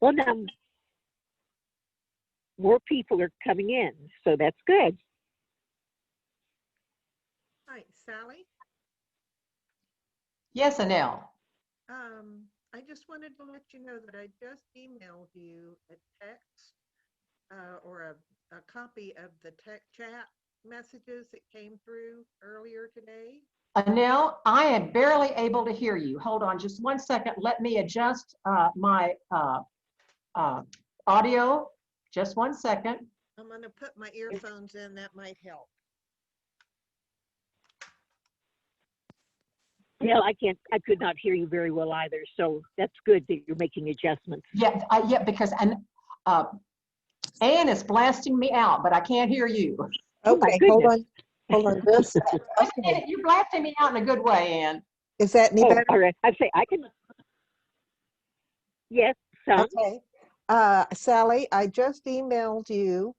Well, now more people are coming in, so that's good. Hi, Sally. Yes, Anel. I just wanted to let you know that I just emailed you a text or a copy of the tech chat messages that came through earlier today. Anel, I am barely able to hear you. Hold on just one second. Let me adjust my audio. Just one second. I'm going to put my earphones in. That might help. Yeah, I could not hear you very well either. So that's good that you're making adjustments. Yeah, because Ann is blasting me out, but I can't hear you. Okay, hold on just a second. Okay. You're blasting me out in a good way, Ann. Is that any better? All right. I'd say I can. Yes, some. Okay. Sally, I just emailed you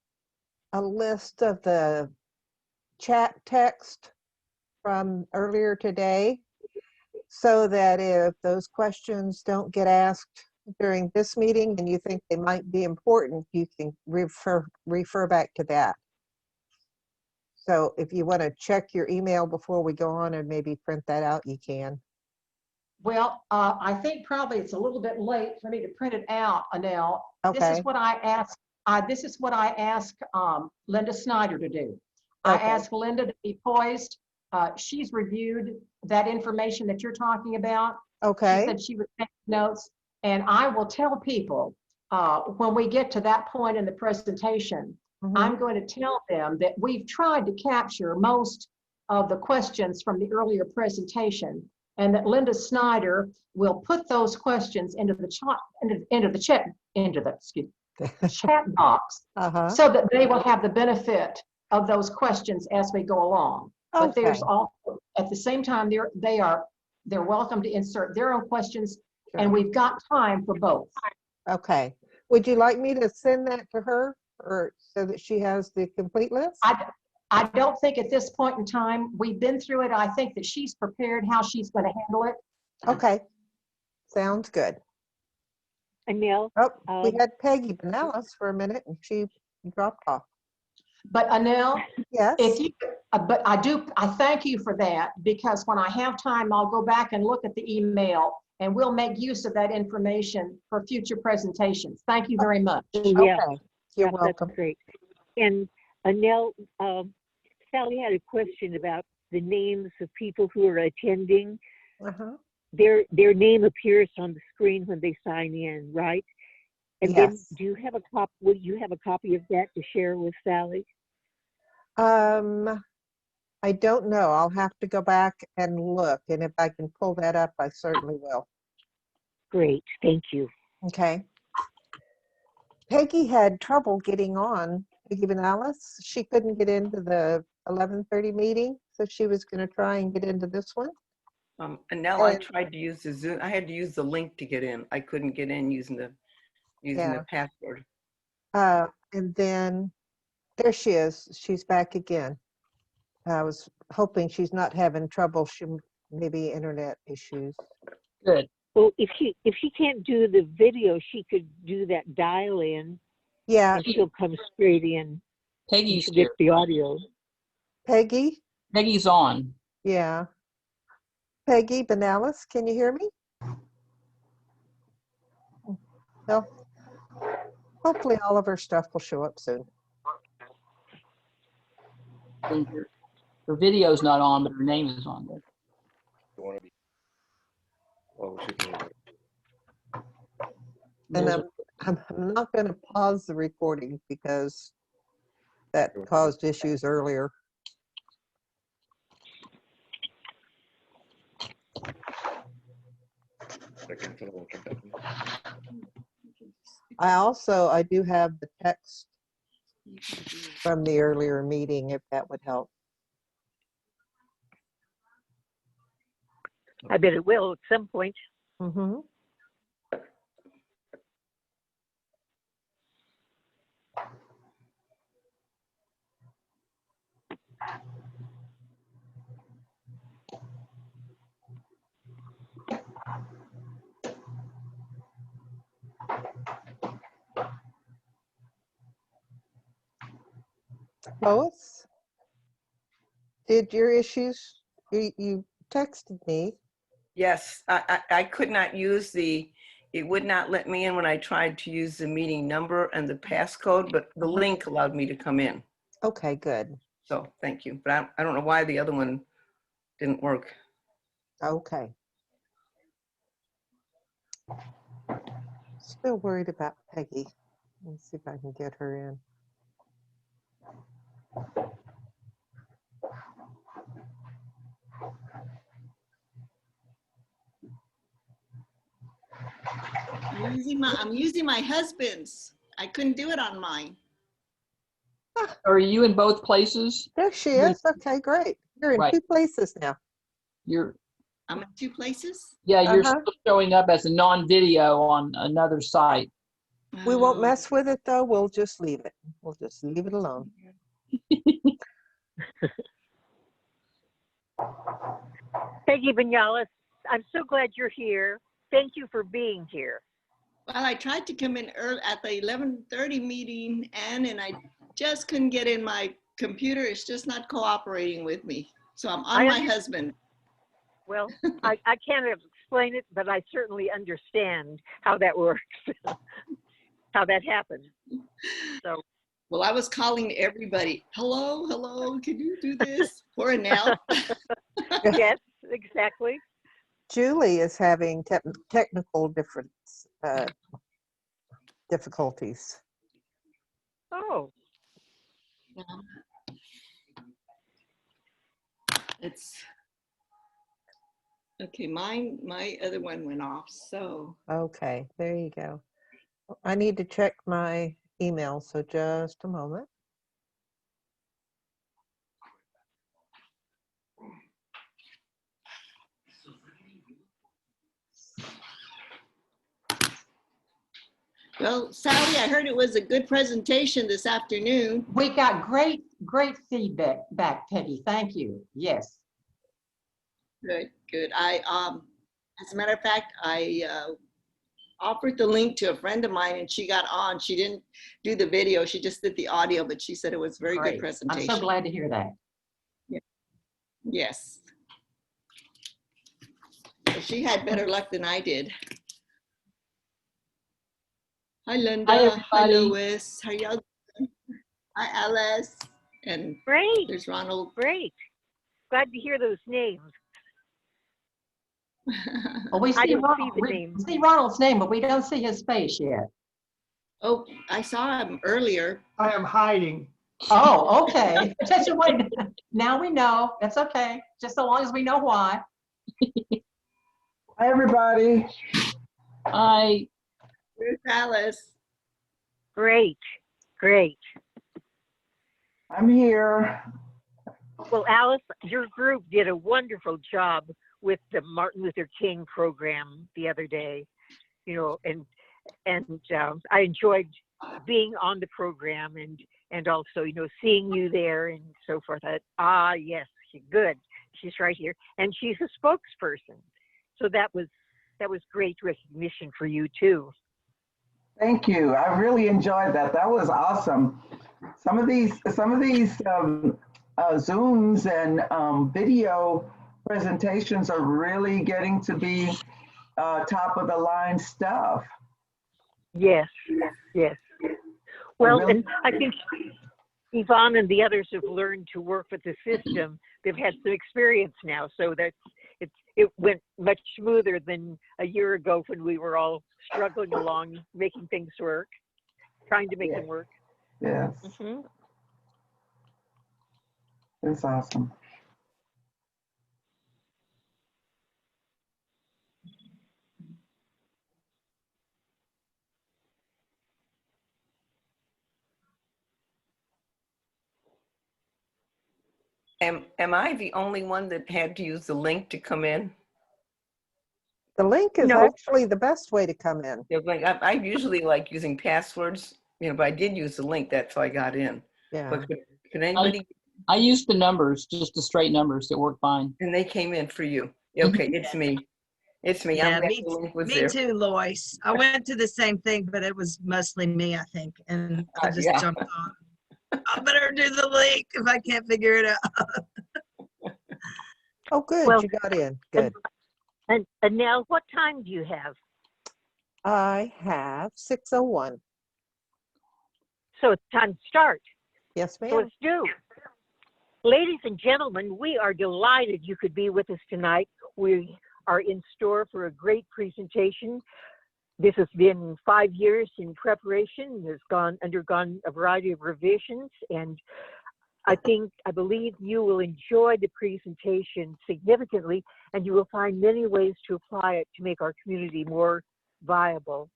a list of the chat text from earlier today, so that if those questions don't get asked during this meeting and you think they might be important, you can refer back to that. So if you want to check your email before we go on and maybe print that out, you can. Well, I think probably it's a little bit late for me to print it out, Anel. Okay. This is what I asked. This is what I asked Linda Snyder to do. Okay. I asked Linda to be poised. She's reviewed that information that you're talking about. Okay. She said she would take notes, and I will tell people when we get to that point in the presentation, I'm going to tell them that we've tried to capture most of the questions from the earlier presentation, and that Linda Snyder will put those questions into the chat box, so that they will have the benefit of those questions as we go along. But there's also, at the same time, they're welcome to insert their own questions, and we've got time for both. Okay. Would you like me to send that to her, or so that she has the complete list? I don't think at this point in time, we've been through it. I think that she's prepared how she's going to handle it. Okay. Sounds good. Anel. Oh, we had Peggy Benalis for a minute and she dropped off. But Anel, yes, if you, but I thank you for that, because when I have time, I'll go back and look at the email, and we'll make use of that information for future presentations. Thank you very much. Yeah. Okay. You're welcome. That's great. And Anel, Sally had a question about the names of people who are attending. Their name appears on the screen when they sign in, right? And then, do you have a copy? Will you have a copy of that to share with Sally? I don't know. I'll have to go back and look, and if I can pull that up, I certainly will. Great, thank you. Okay. Peggy had trouble getting on. Peggy Benalis, she couldn't get into the 11:30 meeting, so she was going to try and get into this one. And now I tried to use the Zoom. I had to use the link to get in. I couldn't get in using the password. And then there she is. She's back again. I was hoping she's not having trouble. She maybe internet issues. Good. Well, if she can't do the video, she could do that dial in. Yeah. And she'll come straight in. Peggy's to get the audio. Peggy? Peggy's on. Yeah. Peggy Benalis, can you hear me? No. Hopefully all of her stuff will show up soon. Her video's not on, but her name is on there. And I'm not going to pause the recording because that caused issues earlier. I do have the text from the earlier meeting, if that would help. I bet it will at some point. Mm-hmm. Lois, did your issues, you texted me. Yes, I could not use it would not let me in when I tried to use the meeting number and the passcode, but the link allowed me to come in. Okay, good. So thank you. But I don't know why the other one didn't work. Okay. Still worried about Peggy. Let's see if I can get her in. I'm using my husband's. I couldn't do it on mine. Are you in both places? There she You're- is. Okay, great. You're in Right. 2 places now. You're, I'm in 2 places. yeah, you're Uh-huh. still showing up as a non-video on another site. We won't Oh, mess with it though. We'll just leave it. We'll just leave it alone. Peggy Vinales, I'm so glad you're here. Thank you for being here. Well, I tried to come in early at the 11:30 meeting, and I just couldn't get in. My computer is just not cooperating with me. So I'm on my husband. Well, I can't explain it, but I certainly understand how that works, how that happened. So, Well, I was calling everybody. Hello, hello, can you do this? Poor Annelle. yes, exactly. Julie is having technical difficulties. Oh, It's okay. My other one went off. So Okay, there you go. I need to check my email, so just a moment. well, Sally, I heard it was a good presentation this afternoon. We got great feedback back, Peggy. Thank you. Yes. Good, good. As a matter of fact, I offered the link to a friend of mine, and she got on. She didn't do the video; she just did the audio. But she said it was a very Great. good presentation. I'm so glad to hear that. Yes. So she had better luck than I did. Hi, Linda. Hi, everybody. Lois. How y'all doing? Hi, Alice. And great, there's Ronald. great. Glad to hear those names. Well, we I see, don't see Ronald, the we name. see Ronald's name, but we don't see his face yet. Oh, I saw him earlier. I am hiding. Oh, okay. Just wait. Now we know. That's okay. Just so long as we know why. Hi, everybody. I There's Alice. Great, great. I'm here. Well, Alice, your group did a wonderful job with the Martin Luther King program the other day, you know, and I enjoyed being on the program and also, you know, seeing you there and so forth. Yes, good. She's right here, and she's a spokesperson. So that was great recognition for you too. Thank you. I really enjoyed that. That was awesome. Some of these Zooms and video presentations are really getting to be top of the line stuff. Yes, yes. Well, really- and I think Yvonne and the others have learned to work with the system. They've had some experience now, so it went much smoother than a year ago when we were all struggling along, making things work, trying to make them work. Yes, Mm-hmm. it's awesome. Am I the only one that had to use the link to come in? The link is No. actually the best way to come in. Yeah, like I usually like using passwords, you know, but I did use the link. That's how I got in. Yeah. But could anybody? I used the numbers, just the straight numbers. It worked fine. And they came in for you. Okay, it's me. It's me. Yeah, I'm glad me, the link was me there. too, Lois. I went to the same thing, but it was mostly me, I think, and I just Yeah. jumped on. I better do the link if I can't figure it out. Oh, good, Well, you got in, good. And Nell, what time do you have? I have 6:01. So it's time to start. Yes, So ma'am. let's do. Ladies and gentlemen, we are delighted you could be with us tonight. We are in store for a great presentation. This has been 5 years in preparation, has undergone a variety of revisions, and I believe you will enjoy the presentation significantly, and you will find many ways to apply it to make our community more viable.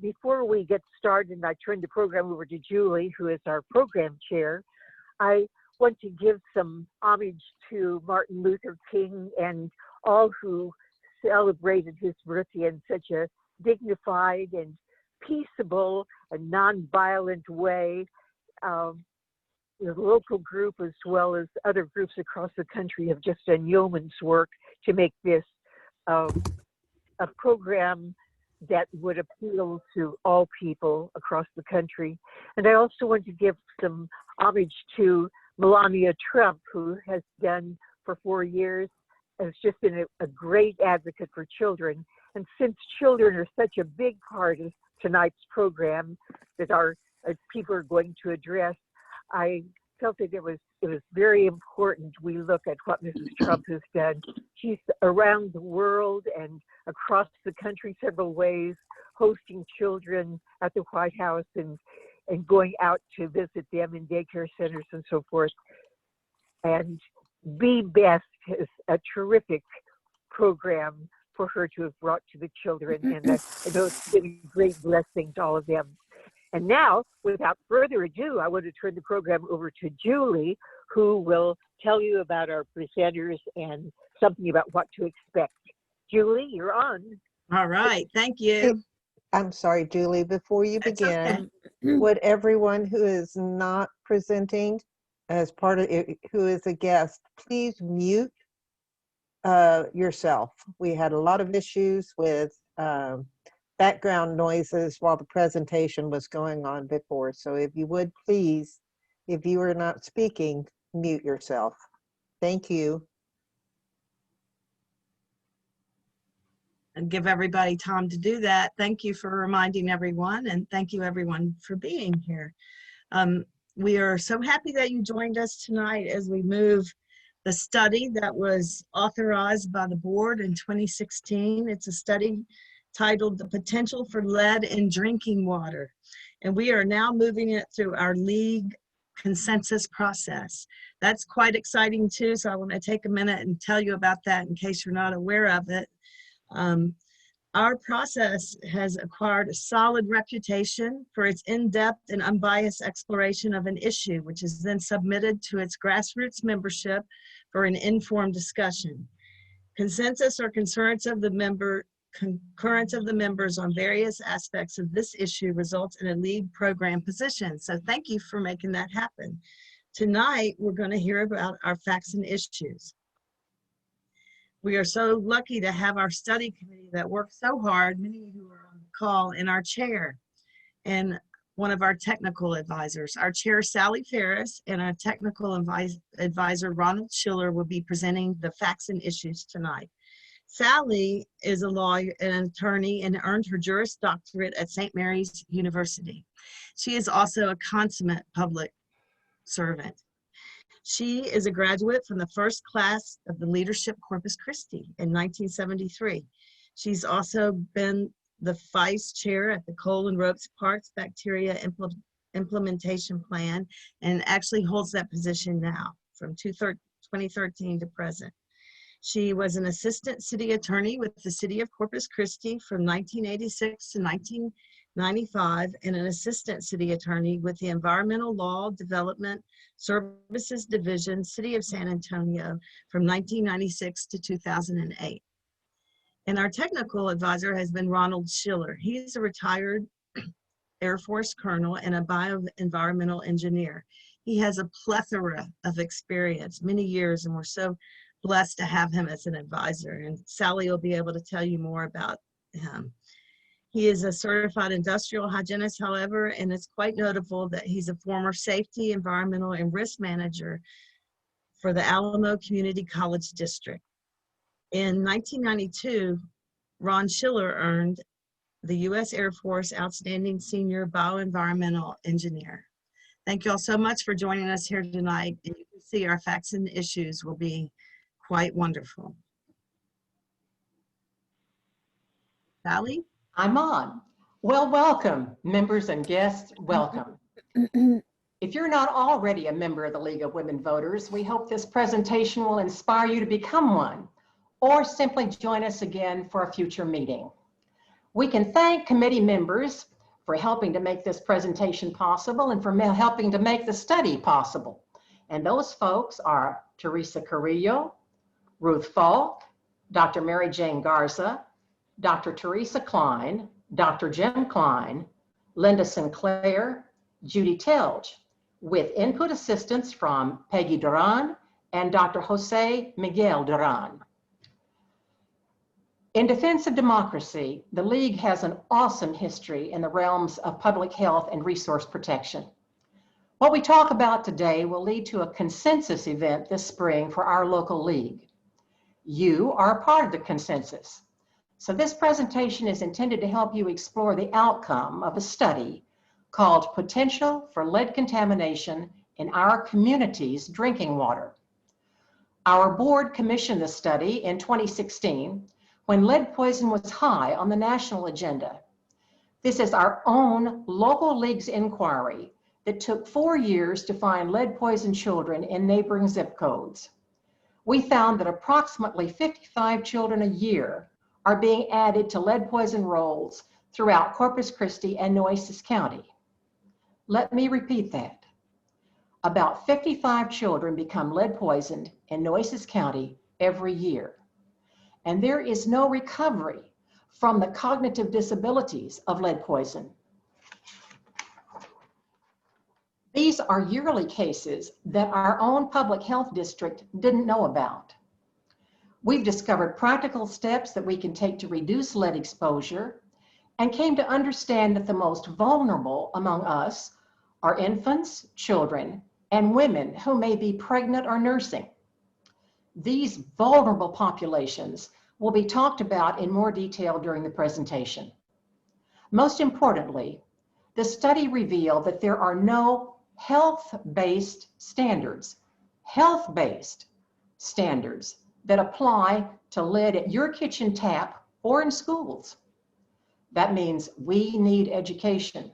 Before we get started and I turn the program over to Julie, who is our program chair, I want to give some homage to Martin Luther King and all who celebrated his birthday in such a dignified and peaceable and nonviolent way. The local group as well as other groups across the country have just done yeoman's work to make this a program that would appeal to all people across the country. And I also want to give some homage to Melania Trump, who has done for 4 years, has just been a great advocate for children. And since children are such a big part of tonight's program that our people are going to address, I felt that it was very important we look at what Mrs. Trump has done. She's around the world and across the country several ways, hosting children at the White House and going out to visit them in daycare centers and so forth. And Be Best is a terrific program for her to have brought to the children, and I know it's been a great blessing to all of them. And now, without further ado, I want to turn the program over to Julie, who will tell you about our presenters and something about what to expect. Julie, you're on. All right, thank you. I'm sorry, Julie, before you That's begin, okay. would everyone who is not presenting as part of it, who is a guest, please mute yourself. We had a lot of issues with background noises while the presentation was going on before. So if you would please, if you are not speaking, mute yourself. Thank you. And give everybody time to do that. Thank you for reminding everyone, and thank you everyone for being here. We are so happy that you joined us tonight as we move the study that was authorized by the board in 2016. It's a study titled The Potential for Lead in Drinking Water. And we are now moving it through our league consensus process. That's quite exciting too, so I want to take a minute and tell you about that in case you're not aware of it. Our process has acquired a solid reputation for its in-depth and unbiased exploration of an issue, which is then submitted to its grassroots membership for an informed discussion. Consensus or concurrence of the members on various aspects of this issue results in a league program position. So thank you for making that happen. Tonight, we're going to hear about our facts and issues. We are so lucky to have our study committee that worked so hard, many of you are on the call, in our chair, and one of our technical advisors. Our chair, Sally Ferris, and our technical advisor, Ronald Schiller, will be presenting the facts and issues tonight. Sally is a lawyer and attorney and earned her Juris Doctorate at St. Mary's University. She is also a consummate public servant. She is a graduate from the first class of the Leadership Corpus Christi in 1973. She's also been the vice chair at the Coal and Ropes Parks Bacteria Implementation Plan and actually holds that position now from 2013 to present. She was an assistant city attorney with the city of Corpus Christi from 1986 to 1995 and an assistant city attorney with the Environmental Law Development Services Division, City of San Antonio from 1996 to 2008. And our technical advisor has been Ronald Schiller. He's a retired Air Force colonel and a bioenvironmental engineer. He has a plethora of experience, many years, and we're so blessed to have him as an advisor. And Sally will be able to tell you more about him. He is a certified industrial hygienist, however, and it's quite notable that he's a former safety, environmental, and risk manager for the Alamo Community College District. In 1992, Ron Schiller earned the U.S. Air Force Outstanding Senior Bioenvironmental Engineer. Thank you all so much for joining us here tonight. And you can see our facts and issues will be quite wonderful. Sally? I'm on. Well, welcome, members and guests, welcome. If you're not already a member of the League of Women Voters, we hope this presentation will inspire you to become one, or simply join us again for a future meeting. We can thank committee members for helping to make this presentation possible and for helping to make the study possible. And those folks are Teresa Carrillo, Ruth Falk, Dr. Mary Jane Garza, Dr. Teresa Klein, Dr. Jim Klein, Linda Sinclair, Judy Telge, with input assistance from Peggy Duran and Dr. Jose Miguel Duran. In defense of democracy, the League has an awesome history in the realms of public health and resource protection. What we talk about today will lead to a consensus event this spring for our local league. You are a part of the consensus. So this presentation is intended to help you explore the outcome of a study called Potential for Lead Contamination in Our Community's Drinking Water. Our board commissioned the study in 2016 when lead poison was high on the national agenda. This is our own local league's inquiry that took 4 years to find lead poisoned children in neighboring zip codes. We found that approximately 55 children a year are being added to lead poison rolls throughout Corpus Christi and Nueces County. Let me repeat that. About 55 children become lead poisoned in Nueces County every year. And there is no recovery from the cognitive disabilities of lead poison. These are yearly cases that our own public health district didn't know about. We've discovered practical steps that we can take to reduce lead exposure and came to understand that the most vulnerable among us are infants, children, and women who may be pregnant or nursing. These vulnerable populations will be talked about in more detail during the presentation. Most importantly, the study revealed that there are no health-based standards that apply to lead at your kitchen tap or in schools. That means we need education.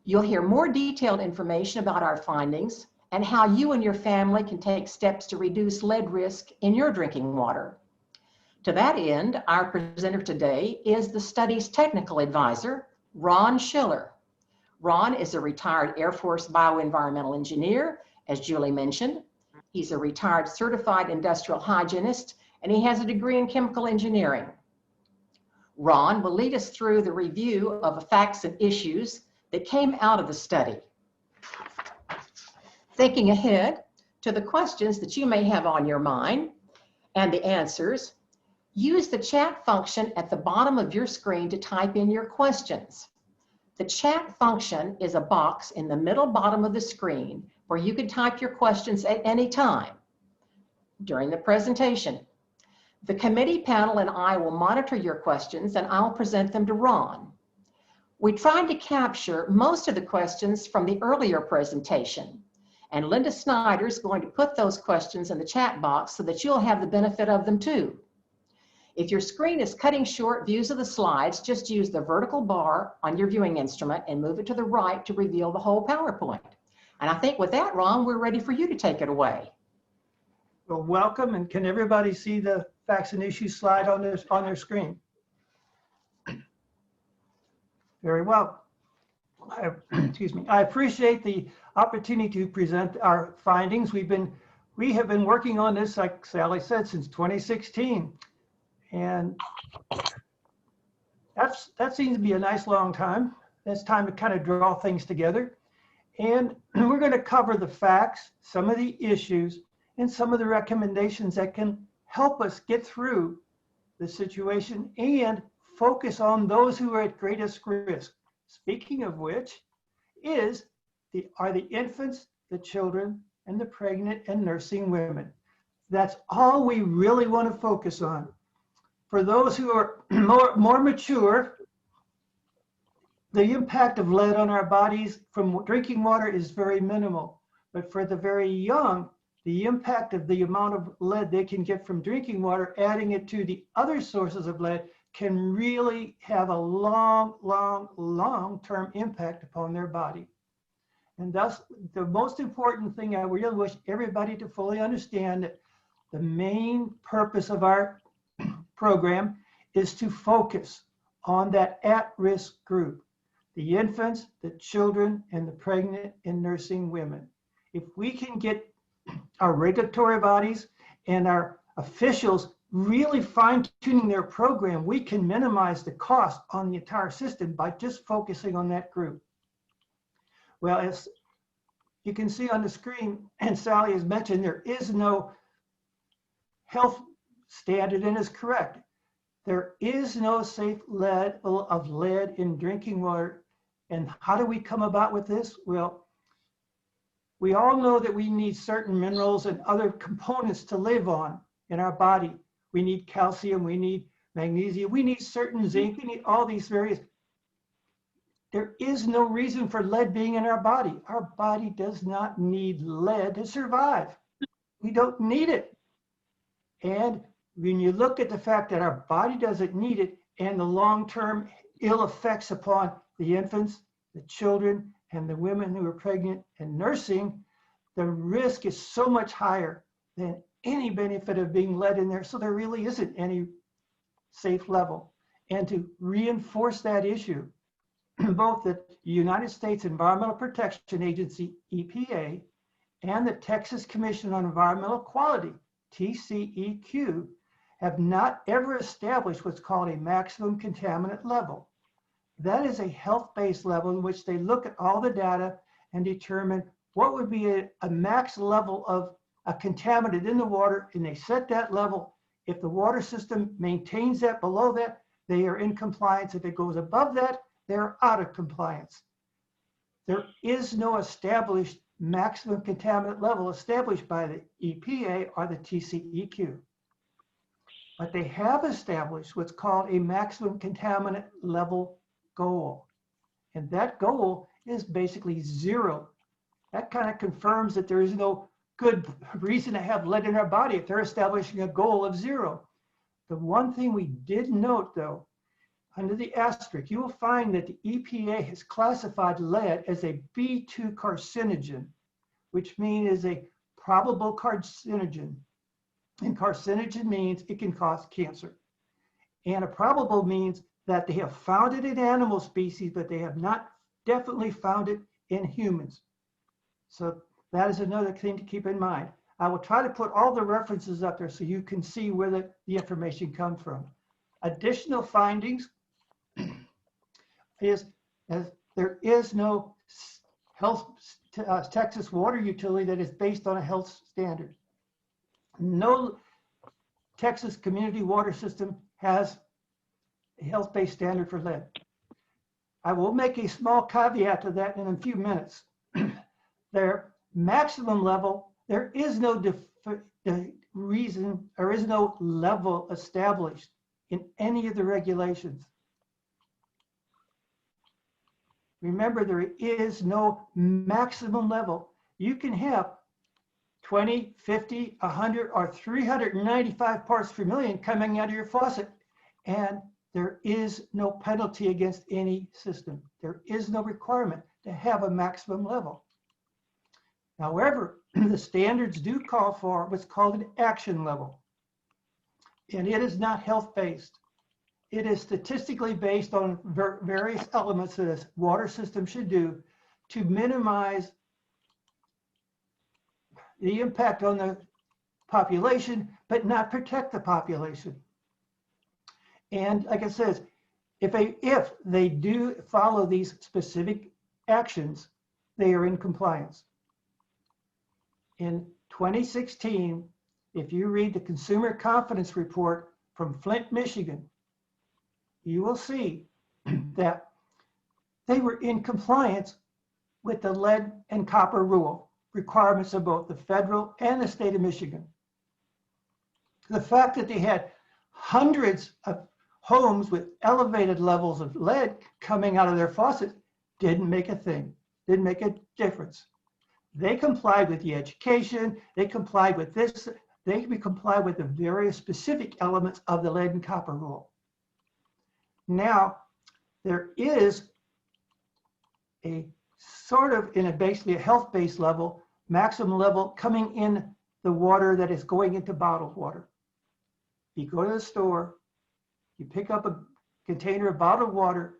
You'll hear more detailed information about our findings and how you and your family can take steps to reduce lead risk in your drinking water. To that end, our presenter today is the study's technical advisor, Ron Schiller. Ron is a retired Air Force bioenvironmental engineer, as Julie mentioned. He's a retired certified industrial hygienist, and he has a degree in chemical engineering. Ron will lead us through the review of the facts and issues that came out of the study. Thinking ahead to the questions that you may have on your mind and the answers, use the chat function at the bottom of your screen to type in your questions. The chat function is a box in the middle bottom of the screen where you can type your questions at any time during the presentation. The committee panel and I will monitor your questions and I'll present them to Ron. We tried to capture most of the questions from the earlier presentation, and Linda Snyder is going to put those questions in the chat box so that you'll have the benefit of them too. If your screen is cutting short views of the slides, just use the vertical bar on your viewing instrument and move it to the right to reveal the whole PowerPoint. And I think with that, Ron, we're ready for you to take it away. Well, welcome, and can everybody see the facts and issues slide on their screen? Very well. Excuse me. I appreciate the opportunity to present our findings. We have been working on this, like Sally said, since 2016. And that seems to be a nice long time. It's time to kind of draw things together. And we're going to cover the facts, some of the issues, and some of the recommendations that can help us get through the situation and focus on those who are at greatest risk. Speaking of which, are the infants, the children, and the pregnant and nursing women. That's all we really want to focus on. For those who are more mature, the impact of lead on our bodies from drinking water is very minimal. But for the very young, the impact of the amount of lead they can get from drinking water, adding it to the other sources of lead, can really have a long-term impact upon their body. And thus, the most important thing I really wish everybody to fully understand, that the main purpose of our program is to focus on that at-risk group, the infants, the children, and the pregnant and nursing women. If we can get our regulatory bodies and our officials really fine-tuning their program, we can minimize the cost on the entire system by just focusing on that group. Well, as you can see on the screen, and Sally has mentioned, there is no health standard, and is correct. There is no safe level of lead in drinking water. And how do we come about with this? Well, we all know that we need certain minerals and other components to live on in our body. We need calcium, we need magnesium, we need certain zinc, we need all these various. There is no reason for lead being in our body. Our body does not need lead to survive. We don't need it. And when you look at the fact that our body doesn't need it, and the long-term ill effects upon the infants, the children, and the women who are pregnant and nursing, the risk is so much higher than any benefit of being led in there. So there really isn't any safe level. And to reinforce that issue, both the United States Environmental Protection Agency, EPA, and the Texas Commission on Environmental Quality, TCEQ, have not ever established what's called a maximum contaminant level. That is a health-based level in which they look at all the data and determine what would be a max level of a contaminant in the water, and they set that level. If the water system maintains that below that, they are in compliance. If it goes above that, they're out of compliance. There is no established maximum contaminant level established by the EPA or the TCEQ. But they have established what's called a maximum contaminant level goal. And that goal is basically zero. That kind of confirms that there is no good reason to have lead in our body if they're establishing a goal of zero. The one thing we did note, though, under the asterisk, you will find that the EPA has classified lead as a B2 carcinogen, which means is a probable carcinogen. And carcinogen means it can cause cancer. And a probable means that they have found it in animal species, but they have not definitely found it in humans. So that is another thing to keep in mind. I will try to put all the references up there so you can see where the information comes from. Additional findings is as there is no health Texas water utility that is based on a health standard. No Texas community water system has a health-based standard for lead. I will make a small caveat to that in a few minutes. Their maximum level, there is no reason, there is no level established in any of the regulations. Remember, there is no maximum level. You can have 20, 50, 100, or 395 parts per million coming out of your faucet, and there is no penalty against any system. There is no requirement to have a maximum level. However, the standards do call for what's called an action level, and it is not health-based. It is statistically based on various elements that a water system should do to minimize the impact on the population, but not protect the population. And like it says, if they do follow these specific actions, they are in compliance. In 2016, if you read the Consumer Confidence Report from Flint, Michigan, you will see that they were in compliance with the lead and copper rule requirements of both the federal and the state of Michigan. The fact that they had hundreds of homes with elevated levels of lead coming out of their faucets didn't make a thing, didn't make a difference. They complied with the education, they complied with this, they complied with the various specific elements of the lead and copper rule. Now, there is a sort of, in a basically a health-based level, maximum level coming in the water that is going into bottled water. You go to the store, you pick up a container of bottled water,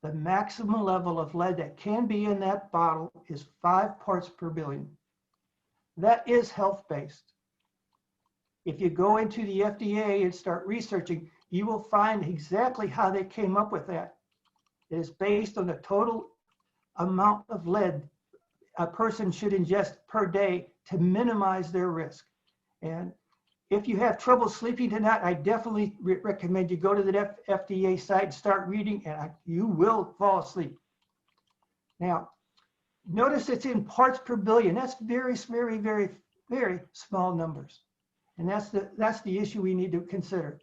the maximum level of lead that can be in that bottle is 5 parts per billion. That is health-based. If you go into the FDA and start researching, you will find exactly how they came up with that. It is based on the total amount of lead a person should ingest per day to minimize their risk. And if you have trouble sleeping tonight, I definitely recommend you go to the FDA site and start reading, and you will fall asleep. Now, notice it's in parts per billion. That's very, very, very, very small numbers. And that's the issue we need to consider.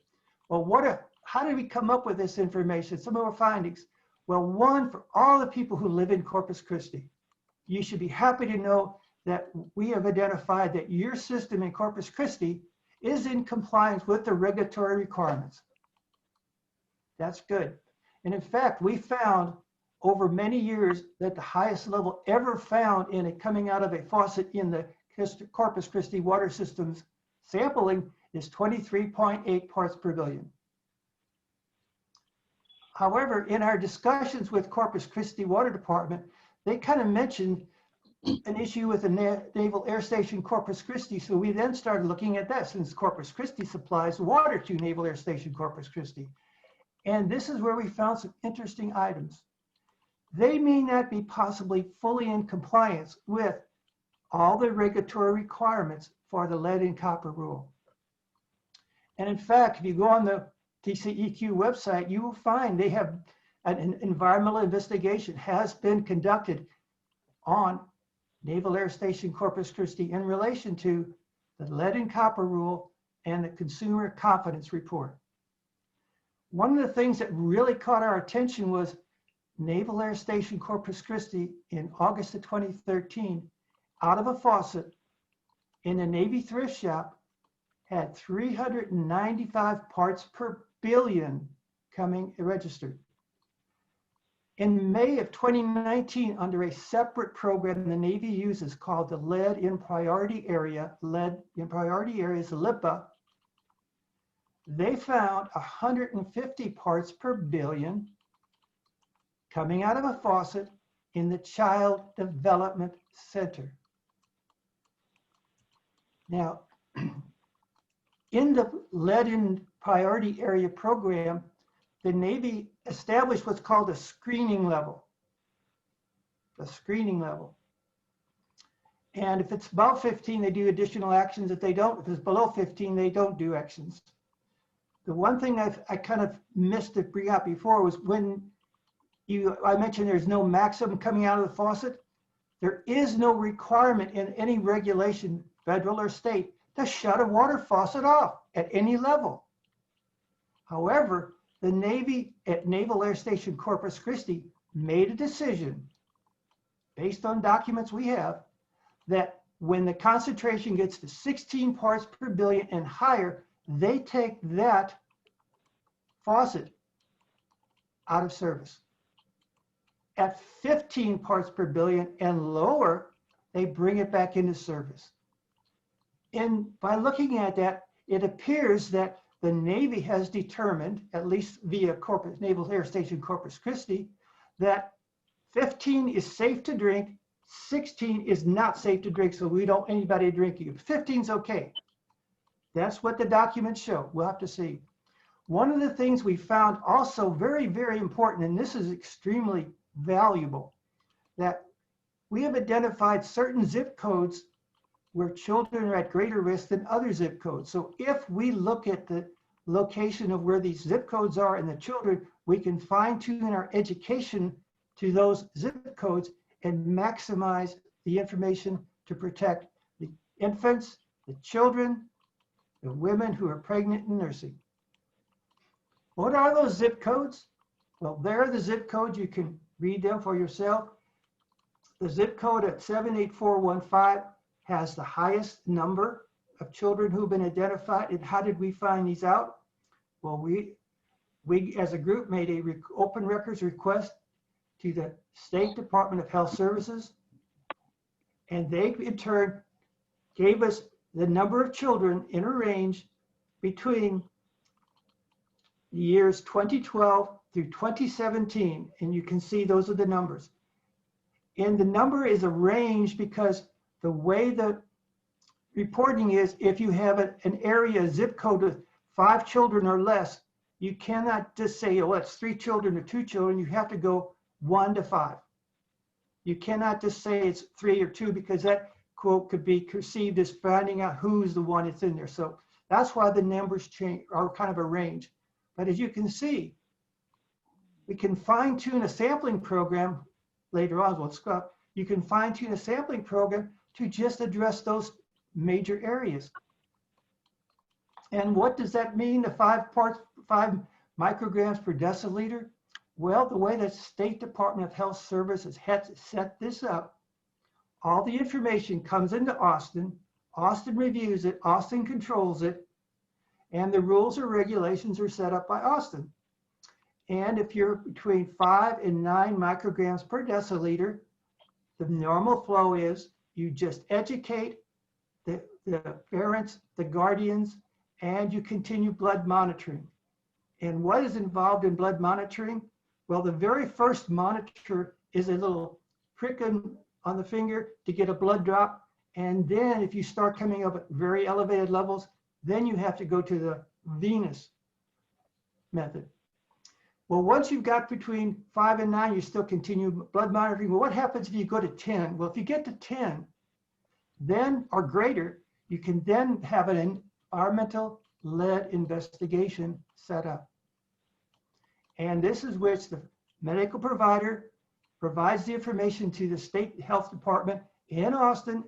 Well, how did we come up with this information? Some of our findings. Well, one, for all the people who live in Corpus Christi, you should be happy to know that we have identified that your system in Corpus Christi is in compliance with the regulatory requirements. That's good. And in fact, we found over many years that the highest level ever found in it coming out of a faucet in the Corpus Christi water systems sampling is 23.8 parts per billion. However, in our discussions with Corpus Christi Water Department, they kind of mentioned an issue with the Naval Air Station Corpus Christi. So we then started looking at that, since Corpus Christi supplies water to Naval Air Station Corpus Christi. And this is where we found some interesting items. They may not be possibly fully in compliance with all the regulatory requirements for the lead and copper rule. And in fact, if you go on the TCEQ website, you will find they have an environmental investigation has been conducted on Naval Air Station Corpus Christi in relation to the lead and copper rule and the consumer confidence report. One of the things that really caught our attention was Naval Air Station Corpus Christi in August of 2013, out of a faucet in a Navy thrift shop, had 395 parts per billion coming registered. In May of 2019, under a separate program the Navy uses called the Lead in Priority Area, Lead in Priority Areas, LIPA, they found 150 parts per billion coming out of a faucet in the Child Development Center. Now, in the Lead in Priority Area program, the Navy established what's called a screening level. A screening level. And if it's above 15, they do additional actions. If it's below 15, they don't do actions. The one thing I kind of missed to bring up before was when I mentioned there's no maximum coming out of the faucet. There is no requirement in any regulation, federal or state, to shut a water faucet off at any level. However, the Navy at Naval Air Station Corpus Christi made a decision based on documents we have that when the concentration gets to 16 parts per billion and higher, they take that faucet out of service. At 15 parts per billion and lower, they bring it back into service. And by looking at that, it appears that the Navy has determined, at least via Naval Air Station Corpus Christi, that 15 is safe to drink, 16 is not safe to drink, so we don't want anybody drinking it. 15 is okay. That's what the documents show. We'll have to see. One of the things we found also very, very important, and this is extremely valuable, that we have identified certain zip codes where children are at greater risk than other zip codes. So if we look at the location of where these zip codes are and the children, we can fine tune our education to those zip codes and maximize the information to protect the infants, the children, the women who are pregnant and nursing. What are those zip codes? Well, they're the zip codes. You can read them for yourself. The zip code at 78415 has the highest number of children who've been identified. And how did we find these out? Well, we as a group made a open records request to the State Department of Health Services, and they in turn gave us the number of children in a range between the years 2012 through 2017, and you can see those are the numbers. And the number is a range because the way the reporting is, if you have an area zip code with 5 children or less, you cannot just say, oh, it's 3 children or 2 children. You have to go 1 to 5. You cannot just say it's 3 or 2 because that quote could be perceived as finding out who's the one that's in there. So that's why the numbers change, are kind of a range. But as you can see, we can fine tune a sampling program later on. You can fine tune a sampling program to just address those major areas. And what does that mean, the 5 micrograms per deciliter? Well, the way the State Department of Health Services has set this up, all the information comes into Austin. Austin reviews it, Austin controls it, and the rules or regulations are set up by Austin. And if you're between 5 and 9 micrograms per deciliter, the normal flow is you just educate the parents, the guardians, and you continue blood monitoring. And what is involved in blood monitoring? Well, the very first monitor is a little prick on the finger to get a blood drop. And then if you start coming up at very elevated levels, then you have to go to the venous method. Well, once you've got between 5 and 9, you still continue blood monitoring. Well, what happens if you go to 10? Well, if you get to 10, then or greater, you can then have an environmental lead investigation set up. And this is which the medical provider provides the information to the state health department in Austin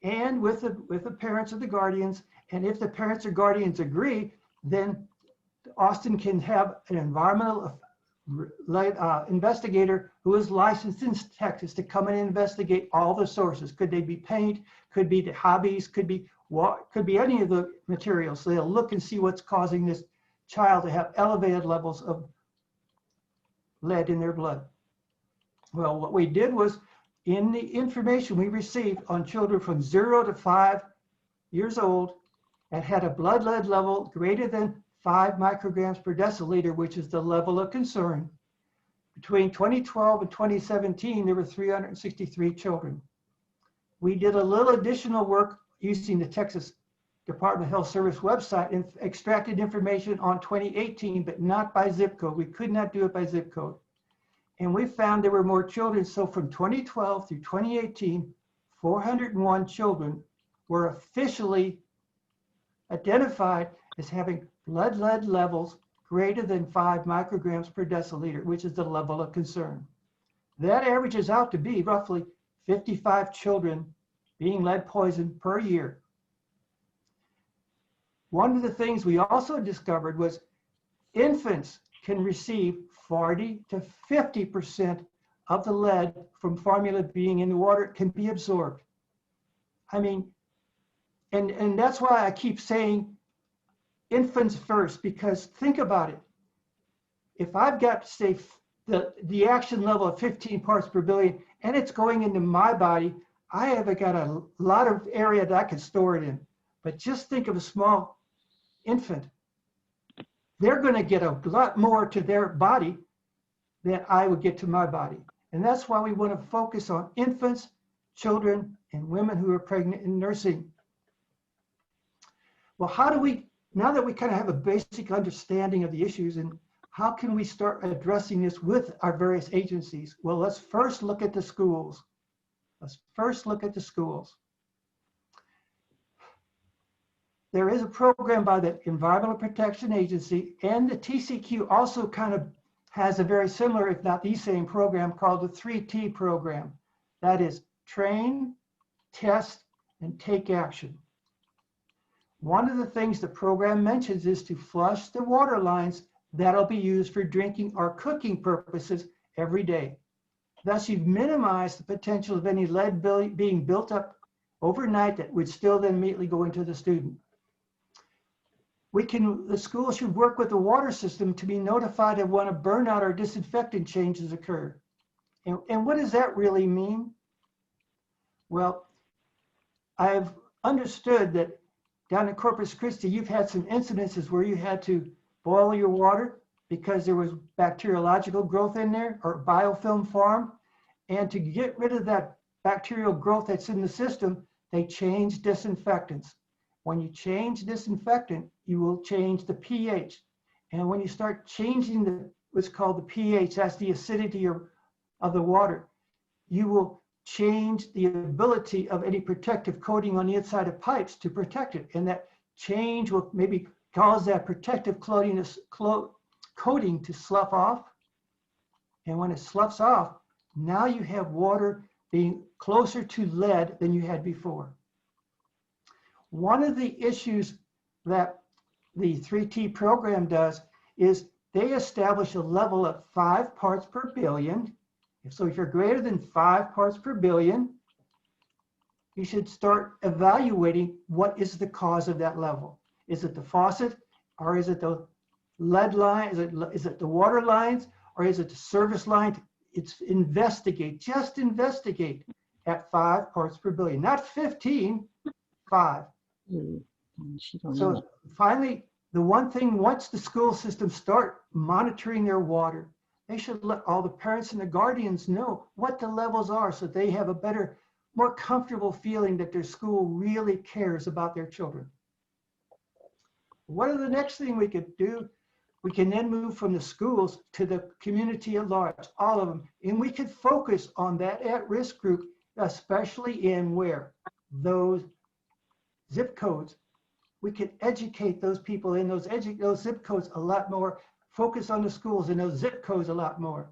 and with the parents or the guardians. And if the parents or guardians agree, then Austin can have an environmental investigator who is licensed in Texas to come and investigate all the sources. Could they be paint? Could be the hobbies? Could be what? Could be any of the materials. So they'll look and see what's causing this child to have elevated levels of lead in their blood. Well, what we did was, in the information we received on children from 0 to 5 years old and had a blood lead level greater than 5 micrograms per deciliter, which is the level of concern. Between 2012 and 2017, there were 363 children. We did a little additional work using the Texas Department of Health Service website and extracted information on 2018, but not by zip code. We could not do it by zip code. And we found there were more children. So from 2012 through 2018, 401 children were officially identified as having blood lead levels greater than 5 micrograms per deciliter, which is the level of concern. That averages out to be roughly 55 children being lead poisoned per year. One of the things we also discovered was infants can receive 40 to 50% of the lead from formula being in the water can be absorbed. I mean, and that's why I keep saying infants first, because think about it. If I've got, say, the action level of 15 parts per billion and it's going into my body, I have got a lot of area that I can store it in. But just think of a small infant. They're going to get a lot more to their body than I would get to my body. And that's why we want to focus on infants, children, and women who are pregnant and nursing. Well, how do we, now that we kind of have a basic understanding of the issues, and how can we start addressing this with our various agencies? Well, let's first look at the schools. Let's first look at the schools. there is a program by the Environmental Protection Agency, and the TCQ also kind of has a very similar, if not the same program, called the 3T program. That is train, test, and take action. One of the things the program mentions is to flush the water lines that'll be used for drinking or cooking purposes every day. Thus, you've minimized the potential of any lead being built up overnight that would still then immediately go into the student. The school should work with the water system to be notified of when a burnout or disinfectant changes occur. And what does that really mean? Well, I've understood that down in Corpus Christi, you've had some incidences where you had to boil your water because there was bacteriological growth in there or biofilm form. And to get rid of that bacterial growth that's in the system, they change disinfectants. When you change disinfectant, you will change the pH. And when you start changing what's called the pH, that's the acidity of the water, you will change the ability of any protective coating on the inside of pipes to protect it. And that change will maybe cause that protective coating to slough off. And when it sloughs off, now you have water being closer to lead than you had before. One of the issues that the 3T program does is they establish a level of 5 parts per billion. So if you're greater than 5 parts per billion, you should start evaluating what is the cause of that level. Is it the faucet, or is it the lead line? Is it the water lines, or is it the service line? It's just investigate at 5 parts per billion, not 15, 5. So finally, the one thing, once the school systems start monitoring their water, they should let all the parents and the guardians know what the levels are so they have a better, more comfortable feeling that their school really cares about their children. What are the next thing we could do? We can then move from the schools to the community at large, all of them. And we could focus on that at-risk group, especially in where? Those zip codes. We could educate those people in those zip codes a lot more, focus on the schools in those zip codes a lot more.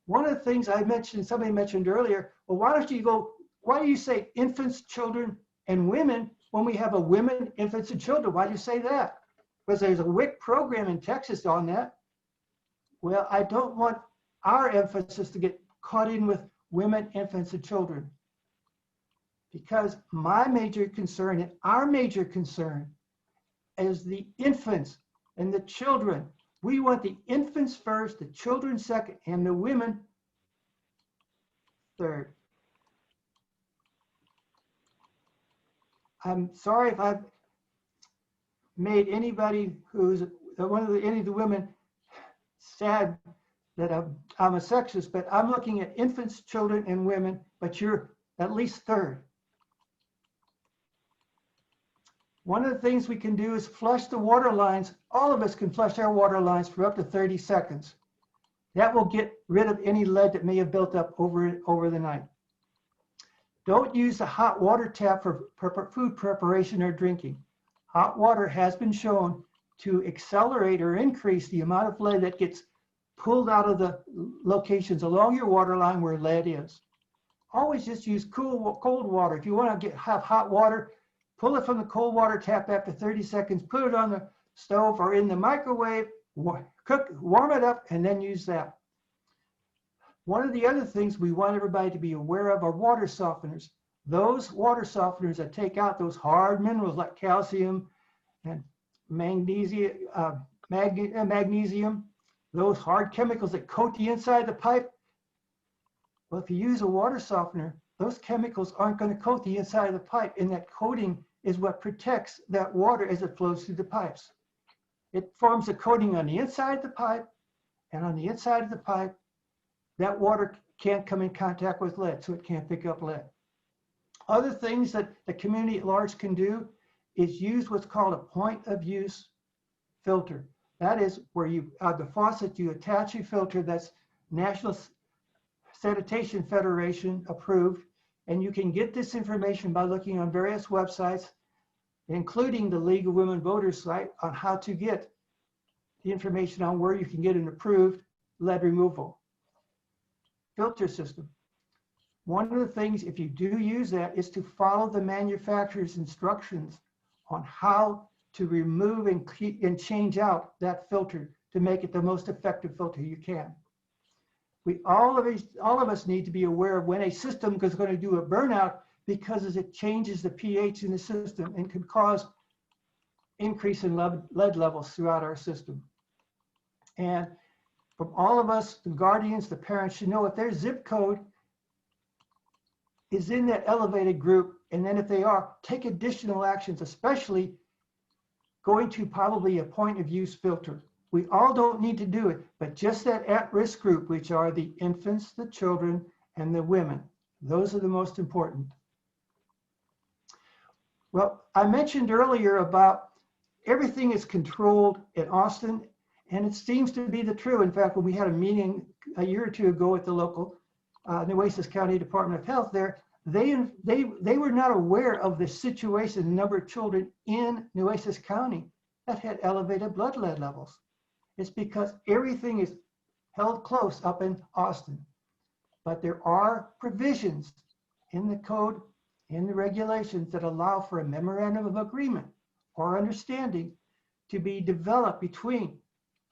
One of the things I mentioned, somebody mentioned earlier, well, why do you say infants, children, and women when we have a women, infants, and children? Why do you say that? Because there's a WIC program in Texas on that. Well, I don't want our emphasis to get caught in with women, infants, and children. Because my major concern and our major concern is the infants and the children. We want the infants first, the children second, and the women third. I'm sorry if I've made anybody who's any of the women sad that I'm a sexist, but I'm looking at infants, children, and women, but you're at least third. One of the things we can do is flush the water lines. All of us can flush our water lines for up to 30 seconds. That will get rid of any lead that may have built up over the night. Don't use the hot water tap for food preparation or drinking. Hot water has been shown to accelerate or increase the amount of lead that gets pulled out of the locations along your water line where lead is. Always just use cold water. If you want to have hot water, pull it from the cold water tap after 30 seconds, put it on the stove or in the microwave, warm it up, and then use that. One of the other things we want everybody to be aware of are water softeners. Those water softeners that take out those hard minerals like calcium and magnesium, those hard chemicals that coat the inside of the pipe. Well, if you use a water softener, those chemicals aren't going to coat the inside of the pipe, and that coating is what protects that water as it flows through the pipes. It forms a coating on the inside of the pipe, and on the inside of the pipe, that water can't come in contact with lead, so it can't pick up lead. Other things that the community at large can do is use what's called a point of use filter. That is where you, the faucet, you attach a filter that's National Sanitation Federation approved, and you can get this information by looking on various websites. including the League of Women Voters site on how to get the information on where you can get an approved lead removal filter system. One of the things, if you do use that, is to follow the manufacturer's instructions on how to remove and change out that filter to make it the most effective filter you can. All of us need to be aware of when a system is going to do a burnout, because it changes the pH in the system and can cause increase in lead levels throughout our system. And from all of us, the guardians, the parents should know if their zip code is in that elevated group, and then if they are, take additional actions, especially going to probably a point of use filter. We all don't need to do it, but just that at-risk group, which are the infants, the children, and the women. Those are the most important. Well, I mentioned earlier about everything is controlled in Austin, and it seems to be the true. In fact, when we had a meeting a year or two ago at the local Nueces County Department of Health there, they were not aware of the situation, the number of children in Nueces County that had elevated blood lead levels. It's because everything is held close up in Austin. But there are provisions in the code, in the regulations, that allow for a memorandum of agreement or understanding to be developed between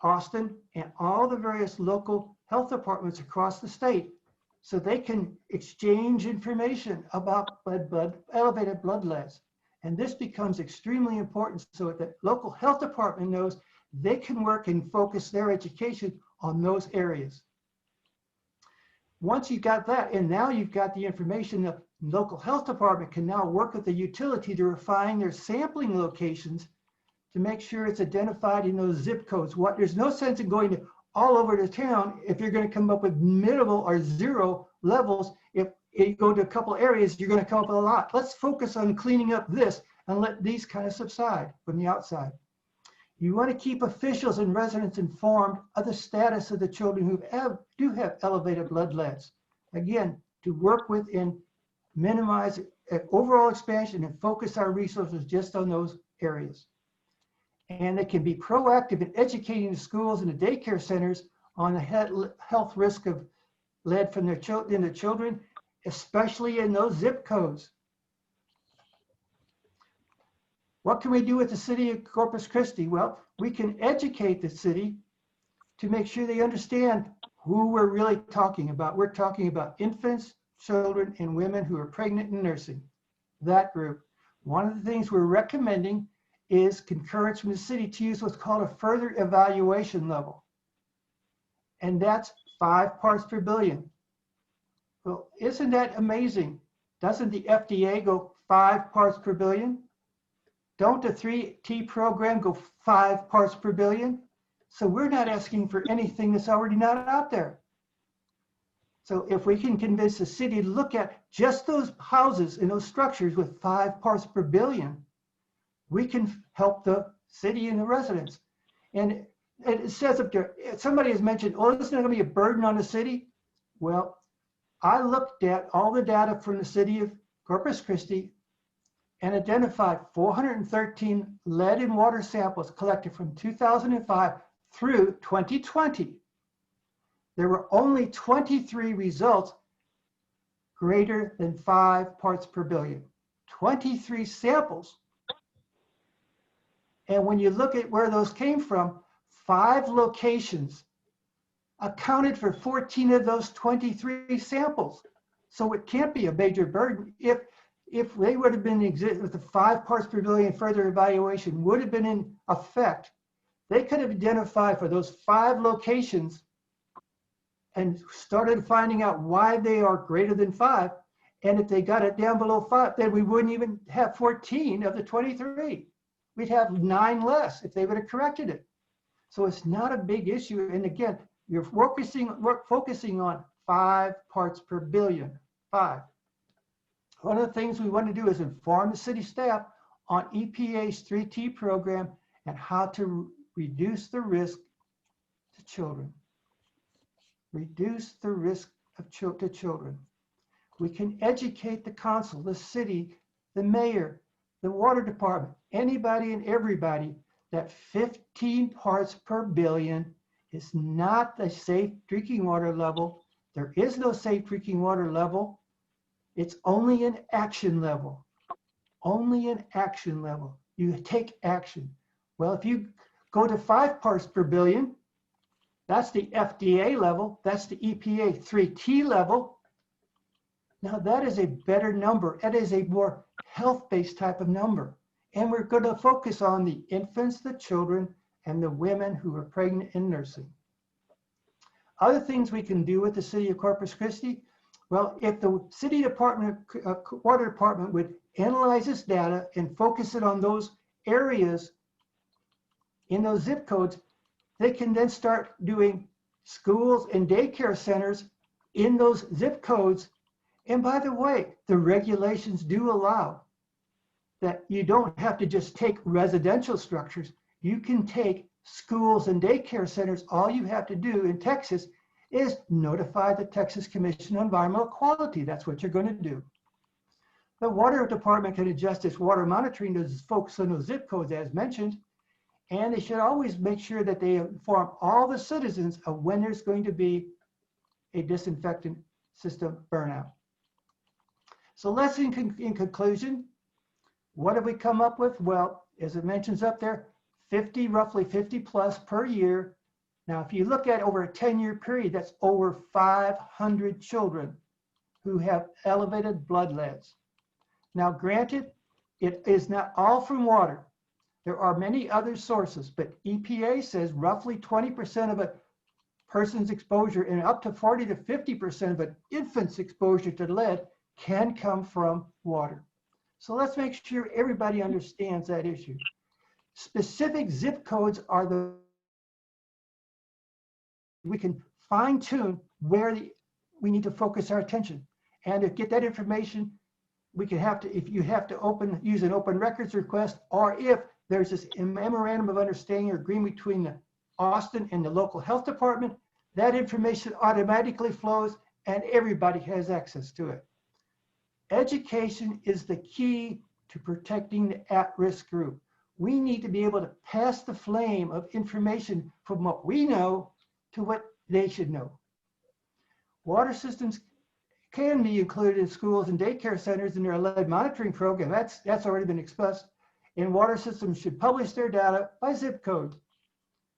Austin and all the various local health departments across the state, so they can exchange information about elevated blood leads. And this becomes extremely important so that the local health department knows they can work and focus their education on those areas. Once you've got that, and now you've got the information, the local health department can now work with the utility to refine their sampling locations to make sure it's identified in those zip codes. There's no sense in going to all over the town if you're going to come up with minimal or zero levels. If you go to a couple areas, you're going to come up with a lot. Let's focus on cleaning up this and let these kind of subside from the outside. You want to keep officials and residents informed of the status of the children who do have elevated blood leads. Again, to work with and minimize overall expansion and focus our resources just on those areas. And they can be proactive in educating the schools and the daycare centers on the health risk of lead from their children, especially in those zip codes. What can we do with the city of Corpus Christi? Well, we can educate the city to make sure they understand who we're really talking about. We're talking about infants, children, and women who are pregnant and nursing, that group. One of the things we're recommending is concurrence from the city to use what's called a further evaluation level. And that's 5 parts per billion. Well, isn't that amazing? Doesn't the FDA go 5 parts per billion? Don't the 3T program go 5 parts per billion? So we're not asking for anything that's already not out there. So if we can convince the city to look at just those houses and those structures with 5 parts per billion, we can help the city and the residents. And it says up there, somebody has mentioned, oh, this is not going to be a burden on the city. Well, I looked at all the data from the city of Corpus Christi and identified 413 lead and water samples collected from 2005 through 2020. There were only 23 results greater than 5 parts per billion. 23 samples. And when you look at where those came from, 5 locations accounted for 14 of those 23 samples. So it can't be a major burden. If they would have been with the 5 parts per billion further evaluation would have been in effect, they could have identified for those 5 locations and started finding out why they are greater than 5. And if they got it down below 5, then we wouldn't even have 14 of the 23. We'd have 9 less if they would have corrected it. So it's not a big issue. And again, you're focusing on 5 parts per billion, 5. One of the things we want to do is inform the city staff on EPA's 3T program and how to reduce the risk to children. Reduce the risk to children. We can educate the council, the city, the mayor, the water department, anybody and everybody, that 15 parts per billion is not the safe drinking water level. There is no safe drinking water level. It's only an action level. Only an action level. You take action. Well, if you go to 5 parts per billion, that's the FDA level. That's the EPA 3T level. Now that is a better number. That is a more health-based type of number. And we're going to focus on the infants, the children, and the women who are pregnant and nursing. Other things we can do with the city of Corpus Christi, well, if the city department, water department would analyze this data and focus it on those areas in those zip codes, they can then start doing schools and daycare centers in those zip codes. And by the way, the regulations do allow that you don't have to just take residential structures. You can take schools and daycare centers. All you have to do in Texas is notify the Texas Commission on Environmental Quality. That's what you're going to do. The water department can adjust its water monitoring to focus on those zip codes as mentioned. And they should always make sure that they inform all the citizens of when there's going to be a disinfectant system burnout. So let's in conclusion, what have we come up with? Well, as it mentions up there, roughly 50 plus per year. Now, if you look at over a 10-year period, that's over 500 children who have elevated blood leads. Now, granted, it is not all from water. There are many other sources, but EPA says roughly 20% of a person's exposure and up to 40 to 50% of an infant's exposure to lead can come from water. So let's make sure everybody understands that issue. Specific zip codes are we can fine tune where we need to focus our attention. And to get that information, we can if you have to use an open records request, or if there's this memorandum of understanding or agreement between the Austin and the local health department, that information automatically flows and everybody has access to it. Education is the key to protecting the at-risk group. We need to be able to pass the flame of information from what we know to what they should know. Water systems can be included in schools and daycare centers in their lead monitoring program. That's already been expressed. And water systems should publish their data by zip code.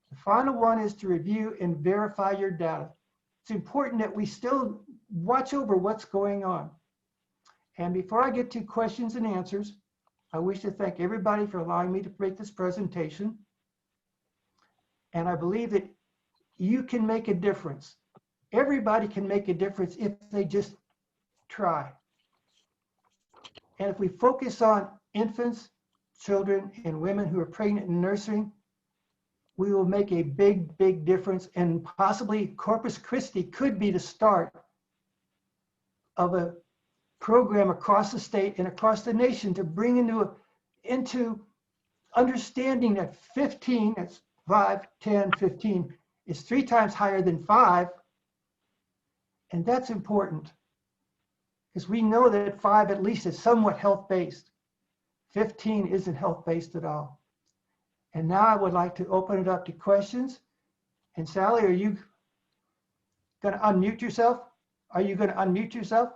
The final one is to review and verify your data. It's important that we still watch over what's going on. And before I get to questions and answers, I wish to thank everybody for allowing me to make this presentation. And I believe that you can make a difference. Everybody can make a difference if they just try. And if we focus on infants, children, and women who are pregnant and nursing, we will make a big, big difference. And possibly Corpus Christi could be the start of a program across the state and across the nation to bring into understanding that 15, that's 5, 10, 15, is 3 times higher than 5. And that's important because we know that 5 at least is somewhat health-based. 15 isn't health-based at all. And now I would like to open it up to questions. And Sally, are you going to unmute yourself? Are you going to unmute yourself?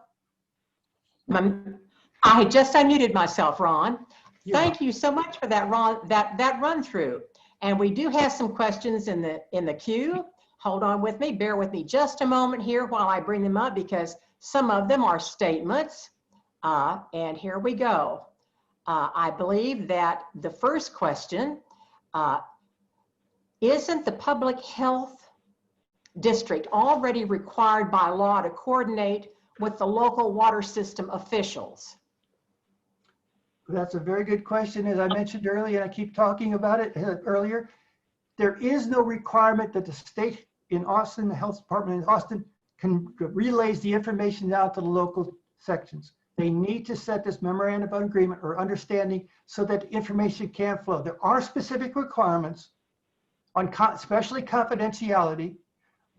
I just unmuted myself, Ron. Thank you so much for that, Ron, that run through. And we do have some questions in the queue. Hold on with me, bear with me just a moment here while I bring them up because some of them are statements. And here we go. I believe that the first question, isn't the public health district already required by law to coordinate with the local water system officials? That's a very good question. As I mentioned earlier, and I keep talking about it earlier, there is no requirement that the state in Austin, the health department in Austin, can relays the information out to the local sections. They need to set this memorandum of agreement or understanding so that information can flow. There are specific requirements on especially confidentiality,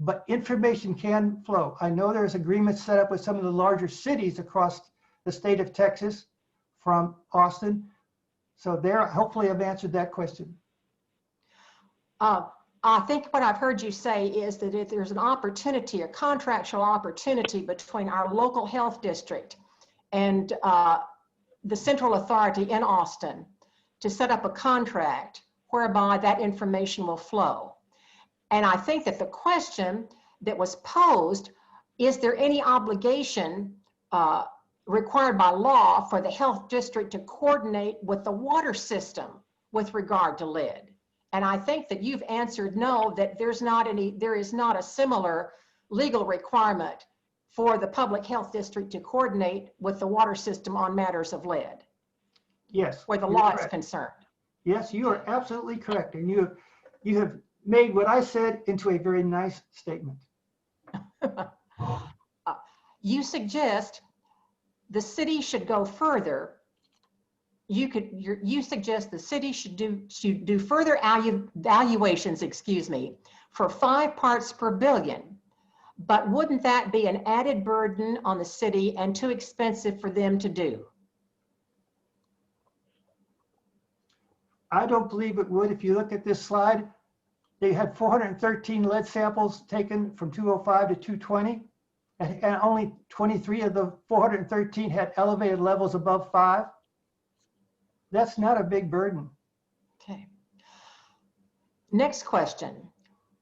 but information can flow. I know there's agreements set up with some of the larger cities across the state of Texas from Austin, So there, hopefully I've answered that question. I think what I've heard you say is that if there's an opportunity, a contractual opportunity between our local health district and the central authority in Austin to set up a contract whereby that information will flow. And I think that the question that was posed, is there any obligation required by law for the health district to coordinate with the water system with regard to lead? And I think that you've answered no, that there is not a similar legal requirement for the public health district to coordinate with the water system on matters of lead. Yes. Where the you're law correct. is concerned. Yes, you are absolutely correct. And you have made what I said into a very nice statement. You suggest the city should go further. You suggest the city should do further valuations, for 5 parts per billion. But wouldn't that be an added burden on the city and too expensive for them to do? I don't believe it would. If you look at this slide, they had 413 lead samples taken from 205 to 220, and only 23 of the 413 had elevated levels above 5. That's not a big burden. Okay. Next question.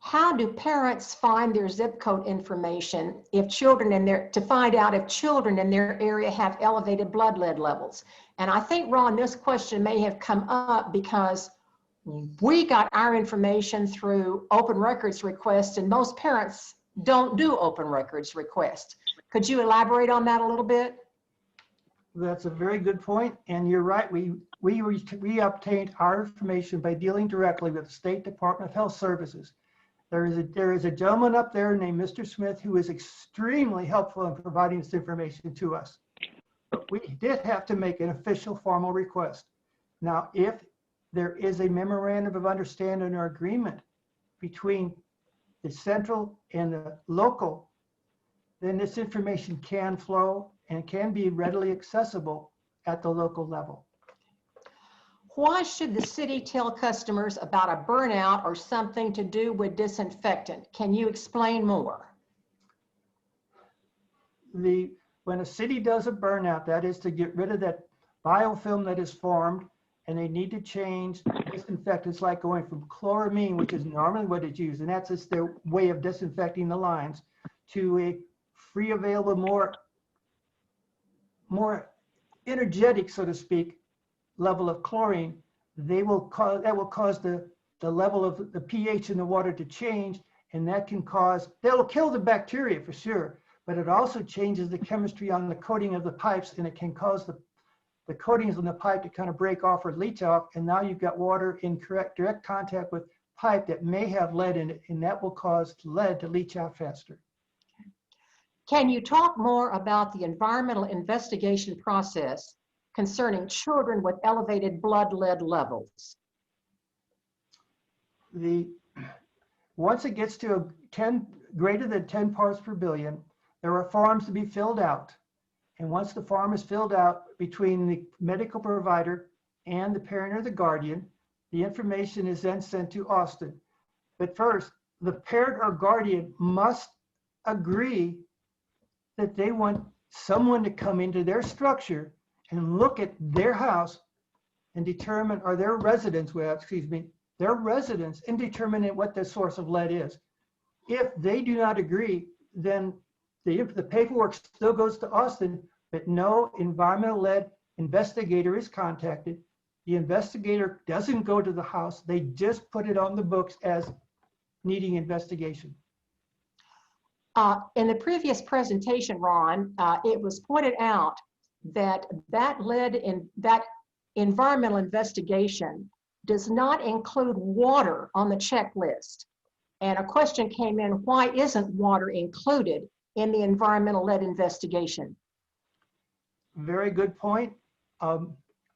How do parents find their zip code information to find out if children in their area have elevated blood lead levels? And I think, Ron, this question may have come up because we got our information through open records requests, and most parents don't do open records requests. Could you elaborate on that a little bit? That's a very good point, and you're right. We obtained our information by dealing directly with the State Department of Health Services. There is a gentleman up there named Mr. Smith who is extremely helpful in providing this information to us. But we did have to make an official formal request. Now, if there is a memorandum of understanding or agreement between the central and the local, then this information can flow and can be readily accessible at the local level. Why should the city tell customers about a burnout or something to do with disinfectant? Can you explain more? When a city does a burnout, that is to get rid of that biofilm that is formed, and they need to change disinfectants like going from chloramine, which is normally what is used, and that's just their way of disinfecting the lines, to a free available, more energetic, so to speak, level of chlorine. That will cause the level of the pH in the water to change, and that'll kill the bacteria for sure, but it also changes the chemistry on the coating of the pipes, and it can cause the coatings on the pipe to kind of break off or leach off, and now you've got water in direct contact with pipe that may have lead in it, and that will cause lead to leach out faster. Can you talk more about the environmental investigation process concerning children with elevated blood lead levels? Once it gets to greater than 10 parts per billion, there are forms to be filled out. And once the form is filled out between the medical provider and the parent or the guardian, the information is then sent to Austin. But first, the parent or guardian must agree that they want someone to come into their structure and look at their house and determine, or their residence, their residence, and determine what the source of lead is. If they do not agree, then the paperwork still goes to Austin, but no environmental lead investigator is contacted. The investigator doesn't go to the house. They just put it on the books as needing investigation. In the previous presentation, Ron, it was pointed out that that environmental investigation does not include water on the checklist. And a question came in, why isn't water included in the environmental lead investigation? Very good point.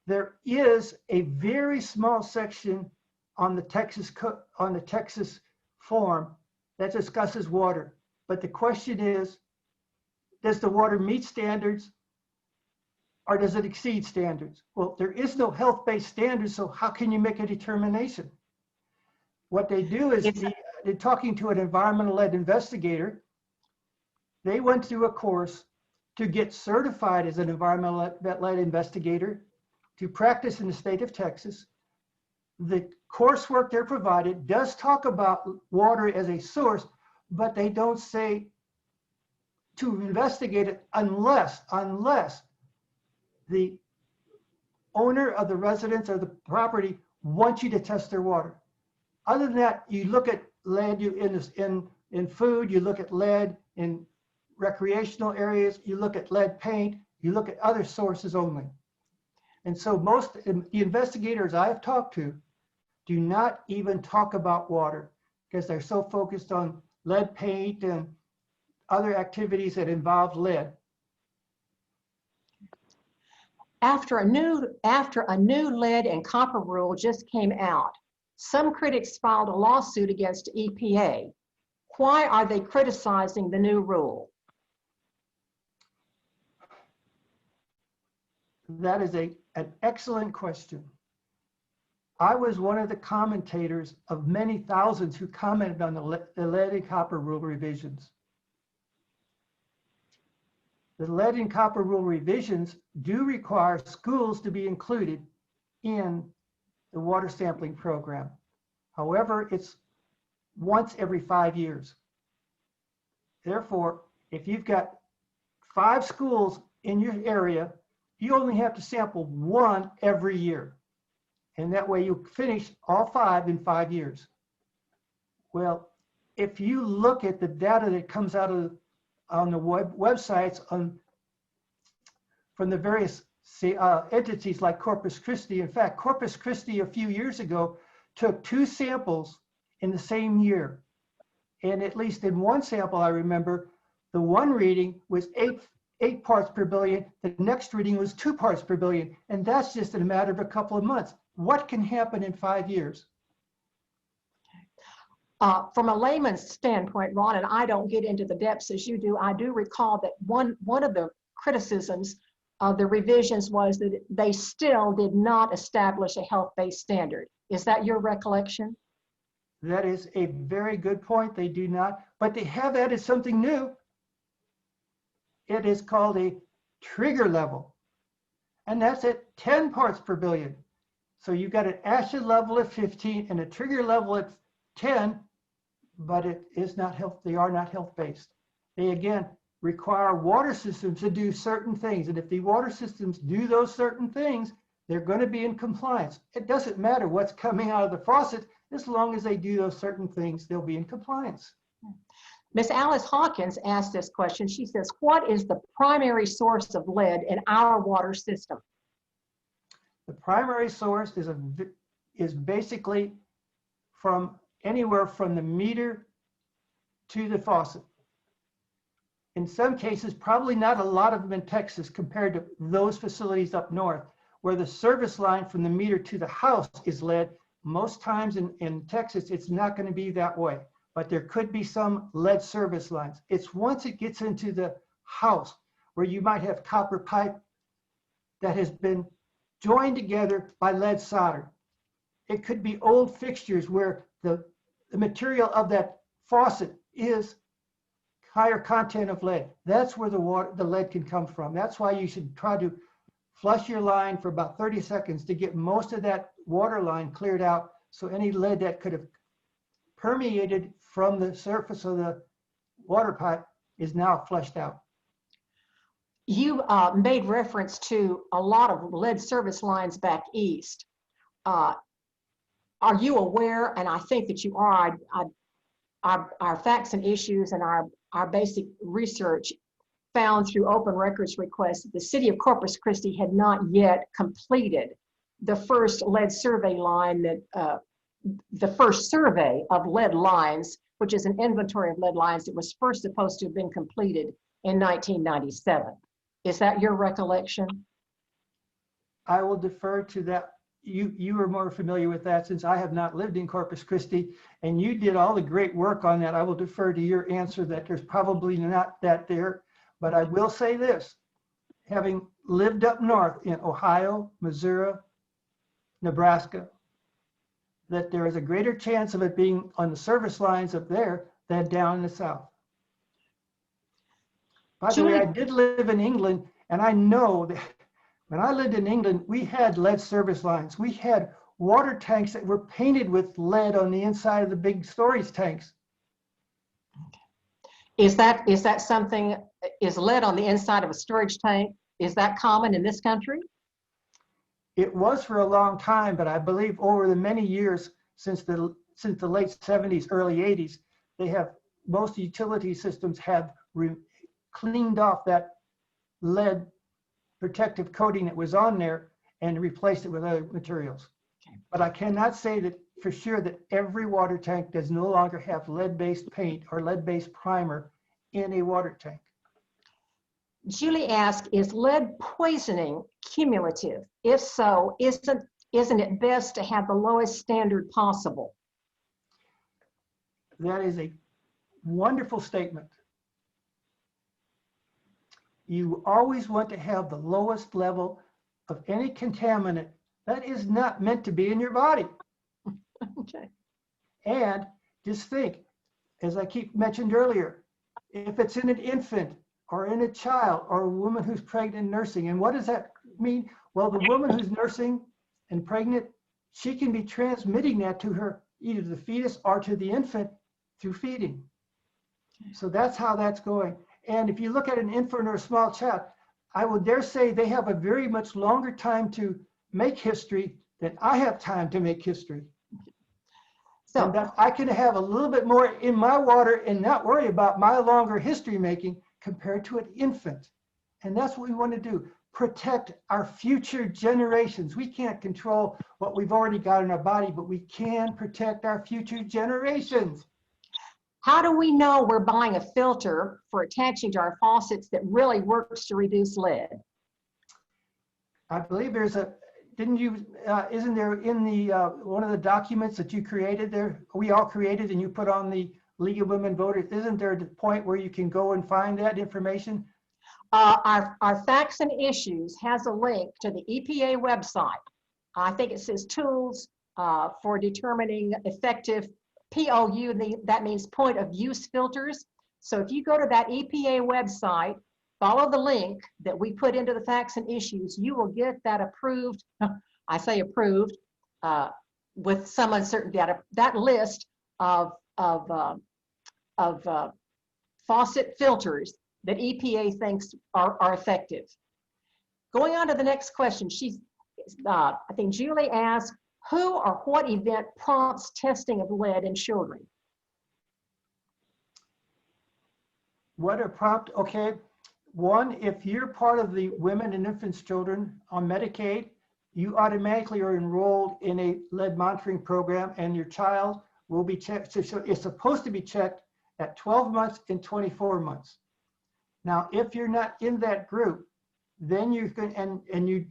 There is a very small section on the Texas form that discusses water. But the question is, does the water meet standards or does it exceed standards? Well, there is no health-based standard, so how can you make a determination? What they do is they're talking to an environmental lead investigator. They went through a course to get certified as an environmental lead investigator to practice in the state of Texas. The coursework they're provided does talk about water as a source, but they don't say to investigate it unless the owner of the residence or the property wants you to test their water. Other than that, you look at lead in food, you look at lead in recreational areas, you look at lead paint, you look at other sources only. And so most the investigators I've talked to do not even talk about water because they're so focused on lead paint and other activities that involve lead. After a new lead and copper rule just came out, some critics filed a lawsuit against EPA. Why are they criticizing the new rule? That is an excellent question. I was one of the commentators of many thousands who commented on the lead and copper rule revisions. The lead and copper rule revisions do require schools to be included in the water sampling program. However, it's once every 5 years. Therefore, if you've got 5 schools in your area, you only have to sample 1 every year. And that way you finish all 5 in 5 years. Well, if you look at the data that comes out of on the websites from the various entities like Corpus Christi. In fact, Corpus Christi a few years ago took 2 samples in the same year. And at least in one sample, I remember, the one reading was 8 parts per billion. The next reading was 2 parts per billion. And that's just in a matter of a couple of months. What can happen in 5 years? From a layman's standpoint, Ron, and I don't get into the depths as you do, I do recall that one of the criticisms of the revisions was that they still did not establish a health-based standard. Is that your recollection? That is a very good point. They do not, but they have added something new. It is called a trigger level, and that's at 10 parts per billion. So you've got an acid level at 15 and a trigger level at 10, but it is not health. They are not health-based. They again require water systems to do certain things, and if the water systems do those certain things, they're going to be in compliance. It doesn't matter what's coming out of the faucet, as long as they do those certain things, they'll be in compliance. Miss Alice Hawkins asked this question. She says, what is the primary source of lead in our water system? The primary source is basically from anywhere from the meter to the faucet. In some cases, probably not a lot of them in Texas compared to those facilities up north, where the service line from the meter to the house is lead. Most times in Texas, it's not going to be that way, but there could be some lead service lines. It's once it gets into the house where you might have copper pipe that has been joined together by lead solder. It could be old fixtures where the material of that faucet is higher content of lead. That's where the lead can come from. That's why you should try to flush your line for about 30 seconds to get most of that water line cleared out, so any lead that could have permeated from the surface of the water pipe is now flushed out. You made reference to a lot of lead service lines back east. Are you aware, and I think that you are, our facts and issues and our basic research found through open records requests that the city of Corpus Christi had not yet completed the first lead survey line that, the first survey of lead lines, which is an inventory of lead lines that was first supposed to have been completed in 1997. Is that your recollection? I will defer to that. You are more familiar with that since I have not lived in Corpus Christi, and you did all the great work on that. I will defer to your answer that there's probably not that there, but I will say this. having lived up north in Ohio, Missouri, Nebraska, that there is a greater chance of it being on the service lines up there than down in the south. By the way, I did live in England, and I know that when I lived in England, we had lead service lines. We had water tanks that were painted with lead on the inside of the big storage tanks. Is that something, is lead on the inside of a storage tank? Is that common in this country? It was for a long time, but I believe over the many years since the late 70s, early 80s, most utility systems have cleaned off that lead protective coating that was on there and replaced it with other materials. Okay. But I cannot say that for sure that every water tank does no longer have lead-based paint or lead-based primer in a water tank. Julie asked, is lead poisoning cumulative? If so, isn't it best to have the lowest standard possible? That is a wonderful statement. You always want to have the lowest level of any contaminant that is not meant to be in your body. Okay. And just think, as I mentioned earlier, if it's in an infant or in a child or a woman who's pregnant and nursing, and what does that mean? Well, the woman who's nursing and pregnant, she can be transmitting that to her, either the fetus or to the infant through feeding. So that's how that's going. And if you look at an infant or a small child, I would dare say they have a very much longer time to make history than I have time to make history. So and that I can have a little bit more in my water and not worry about my longer history making compared to an infant. And that's what we want to do, protect our future generations. We can't control what we've already got in our body, but we can protect our future generations. How do we know we're buying a filter for attaching to our faucets that really works to reduce lead? I believe there's a, isn't there in the one of the documents that you created there, we all created and you put on the League of Women Voters, isn't there a point where you can go and find that information? Our Facts and Issues has a link to the EPA website. I think it says tools for determining effective POU, that means point of use filters. So if you go to that EPA website, follow the link that we put into the Facts and Issues, you will get that approved, I say approved, with some uncertainty, that list of faucet filters that EPA thinks are effective. Going on to the next question, I think Julie asked, who or what event prompts testing of lead in children? What a prompt, okay. One, if you're part of the Women and Infants Children on Medicaid, you automatically are enrolled in a lead monitoring program and your child will be checked. So it's supposed to be checked at 12 months and 24 months. Now, if you're not in that group, then you can, and you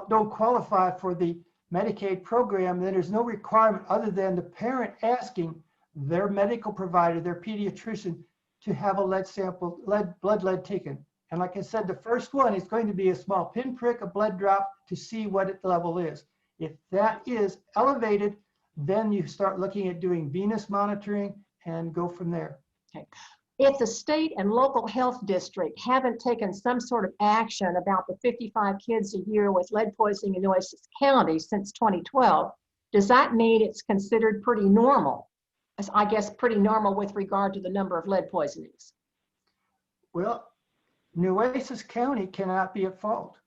don't qualify for the Medicaid program, then there's no requirement other than the parent asking their medical provider, their pediatrician, to have a lead sample, blood lead taken. And like I said, the first one is going to be a small pinprick, a blood drop to see what its level is. If that is elevated, then you start looking at doing venous monitoring and go from there. Okay. If the state and local health district haven't taken some sort of action about the 55 kids a year with lead poisoning in Nueces County since 2012, does that mean it's considered pretty normal? I guess pretty normal with regard to the number of lead poisonings. Well, Nueces County cannot be at fault.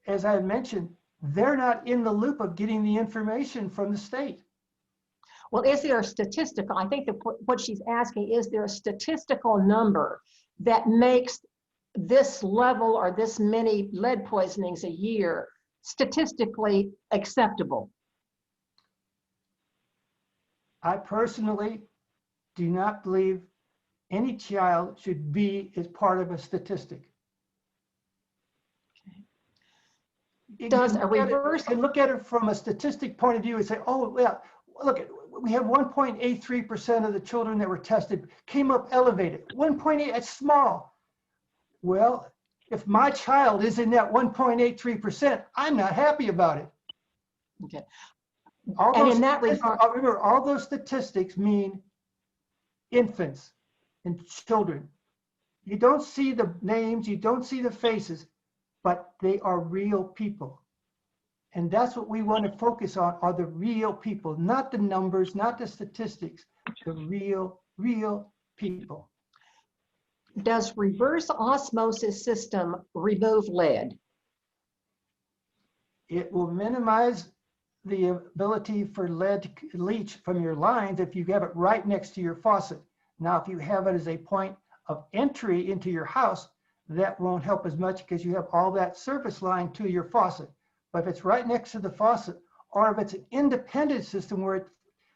As I mentioned, they're not in the loop of getting the information from the state. Well, is there a statistical, I think that what she's asking, is there a statistical number that makes this level or this many lead poisonings a year statistically acceptable? I personally do not believe any child should be as part of a statistic. Does a reverse? You can look at it from a statistic point of view and say, oh, well, look, we have 1.83% of the children that were tested came up elevated. 1.8, that's small. Well, If my child is in that 1.83%, I'm not happy about it. Okay. All And those in that regard, remember, all those statistics mean infants and children. You don't see the names, you don't see the faces, but they are real people. And that's what we want to focus on, are the real people, not the numbers, not the statistics, the real people. does reverse osmosis system remove lead? It will minimize the ability for lead to leach from your lines if you have it right next to your faucet. Now, if you have it as a point of entry into your house, that won't help as much because you have all that surface line to your faucet. But if it's right next to the faucet, or if it's an independent system where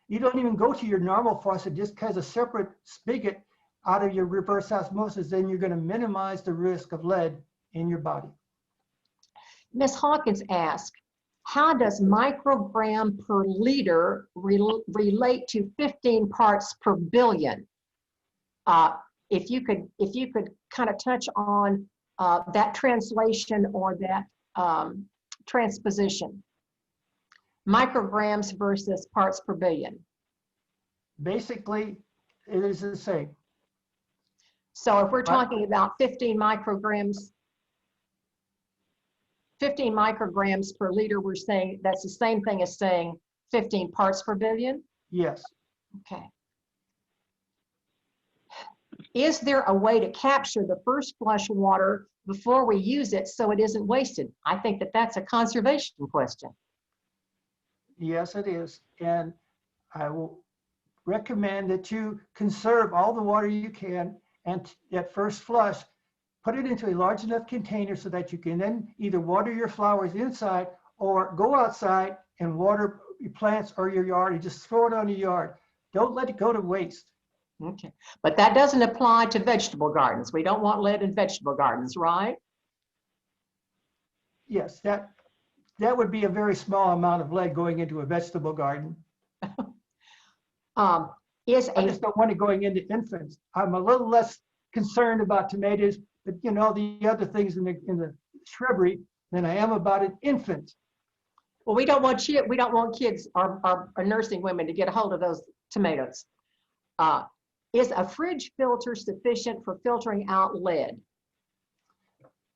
you don't even go to your normal faucet, just has a separate spigot out of your reverse osmosis, then you're going to minimize the risk of lead in your body. Ms. Hawkins asked, how does microgram per liter relate to 15 parts per billion? If you could kind of touch on that translation or that transposition. Micrograms versus parts per billion. Basically, it is the same. So if we're talking about 15 micrograms per liter, we're saying that's the same thing as saying 15 parts per billion? Yes. Okay. Is there a way to capture the first flush water before we use it so it isn't wasted? I think that that's a conservation question. Yes, it is. And I will recommend that you conserve all the water you can, and at first flush, put it into a large enough container so that you can then either water your flowers inside or go outside and water your plants or your yard, and just throw it on your yard. Don't let it go to waste. Okay, but that doesn't apply to vegetable gardens. We don't want lead in vegetable gardens, right? Yes, that would be a very small amount of lead going into a vegetable garden. I just don't want it going into infants. I'm a little less concerned about tomatoes, but you know, the other things in the shrubbery than I am about an infant. Well, we don't want kids or nursing women to get a hold of those tomatoes. Is a fridge filter sufficient for filtering out lead?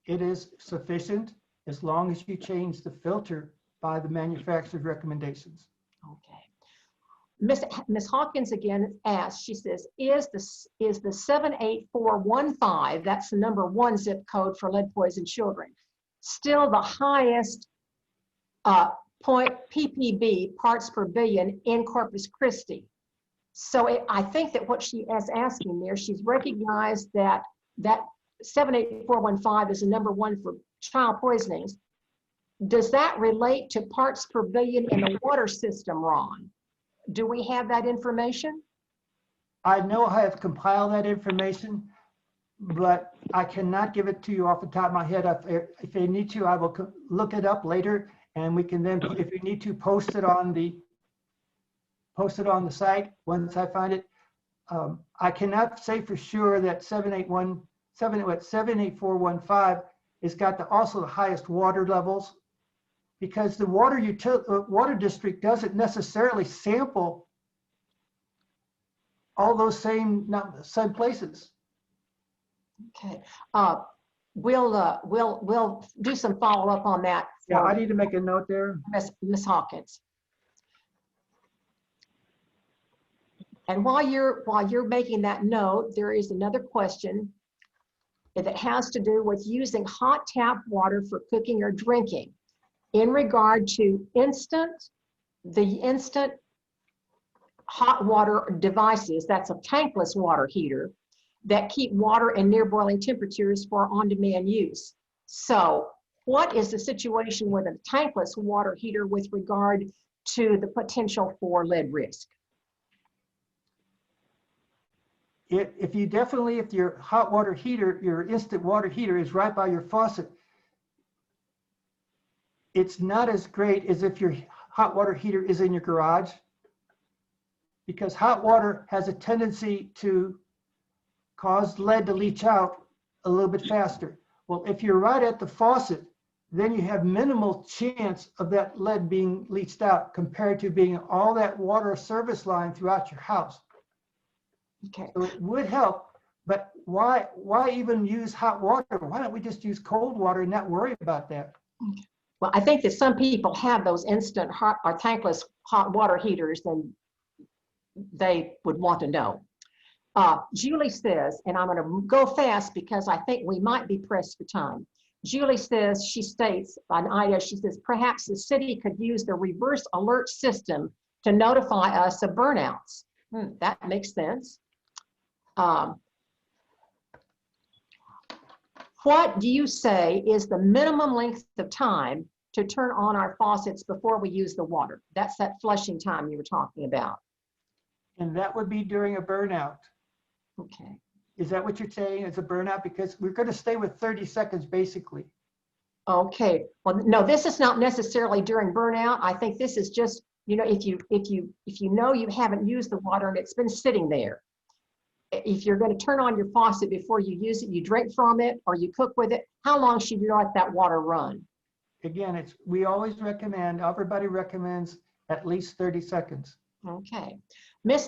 It is sufficient as long as you change the filter by the manufacturer's recommendations. Okay. Ms. Hawkins again asked, she says, is the 78415, that's the number 1 zip code for lead poisoned children, still the highest point ppb parts per billion in Corpus Christi? So I think that what she is asking there, she's recognized that 78415 is the number 1 for child poisonings. Does that relate to parts per billion in the water system, Ron? Do we have that information? I know I have compiled that information, but I cannot give it to you off the top of my head. If I need to, I will look it up later, and we can then, if you need to, post it on the site once I find it. I cannot say for sure that 78415 has got also the highest water levels, because the water district doesn't necessarily sample all those same places. Okay, we'll do some follow up on that. Yeah, I need to make a note there. Ms. Hawkins. And while you're making that note, there is another question that has to do with using hot tap water for cooking or drinking in regard to the instant hot water devices. That's a tankless water heater that keep water in near boiling temperatures for on-demand use. So what is the situation with a tankless water heater with regard to the potential for lead risk? If your hot water heater, your instant water heater is right by your faucet, it's not as great as if your hot water heater is in your garage, because hot water has a tendency to cause lead to leach out a little bit faster. Well, if you're right at the faucet, then you have minimal chance of that lead being leached out compared to being all that water service line throughout your house. Okay. So it would help, but why even use hot water? Why don't we just use cold water and not worry about that? Well, I think that some people have those instant hot or tankless hot water heaters, and they would want to know. Julie says, and I'm going to go fast because I think we might be pressed for time. Julie says, she states on IDA, she says, perhaps the city could use the reverse alert system to notify us of burnouts. That makes sense. What do you say is the minimum length of time to turn on our faucets before we use the water? That's that flushing time you were talking about. And that would be during a burnout. Okay. Is that what you're saying? It's a burnout? Because we're going to stay with 30 seconds basically. Okay. Well, no, this is not necessarily during burnout. I think this is just, if you know you haven't used the water and it's been sitting there. If you're going to turn on your faucet before you use it, you drink from it or you cook with it, how long should you let that water run? Again, we always recommend, everybody recommends at least 30 seconds. Okay. Miss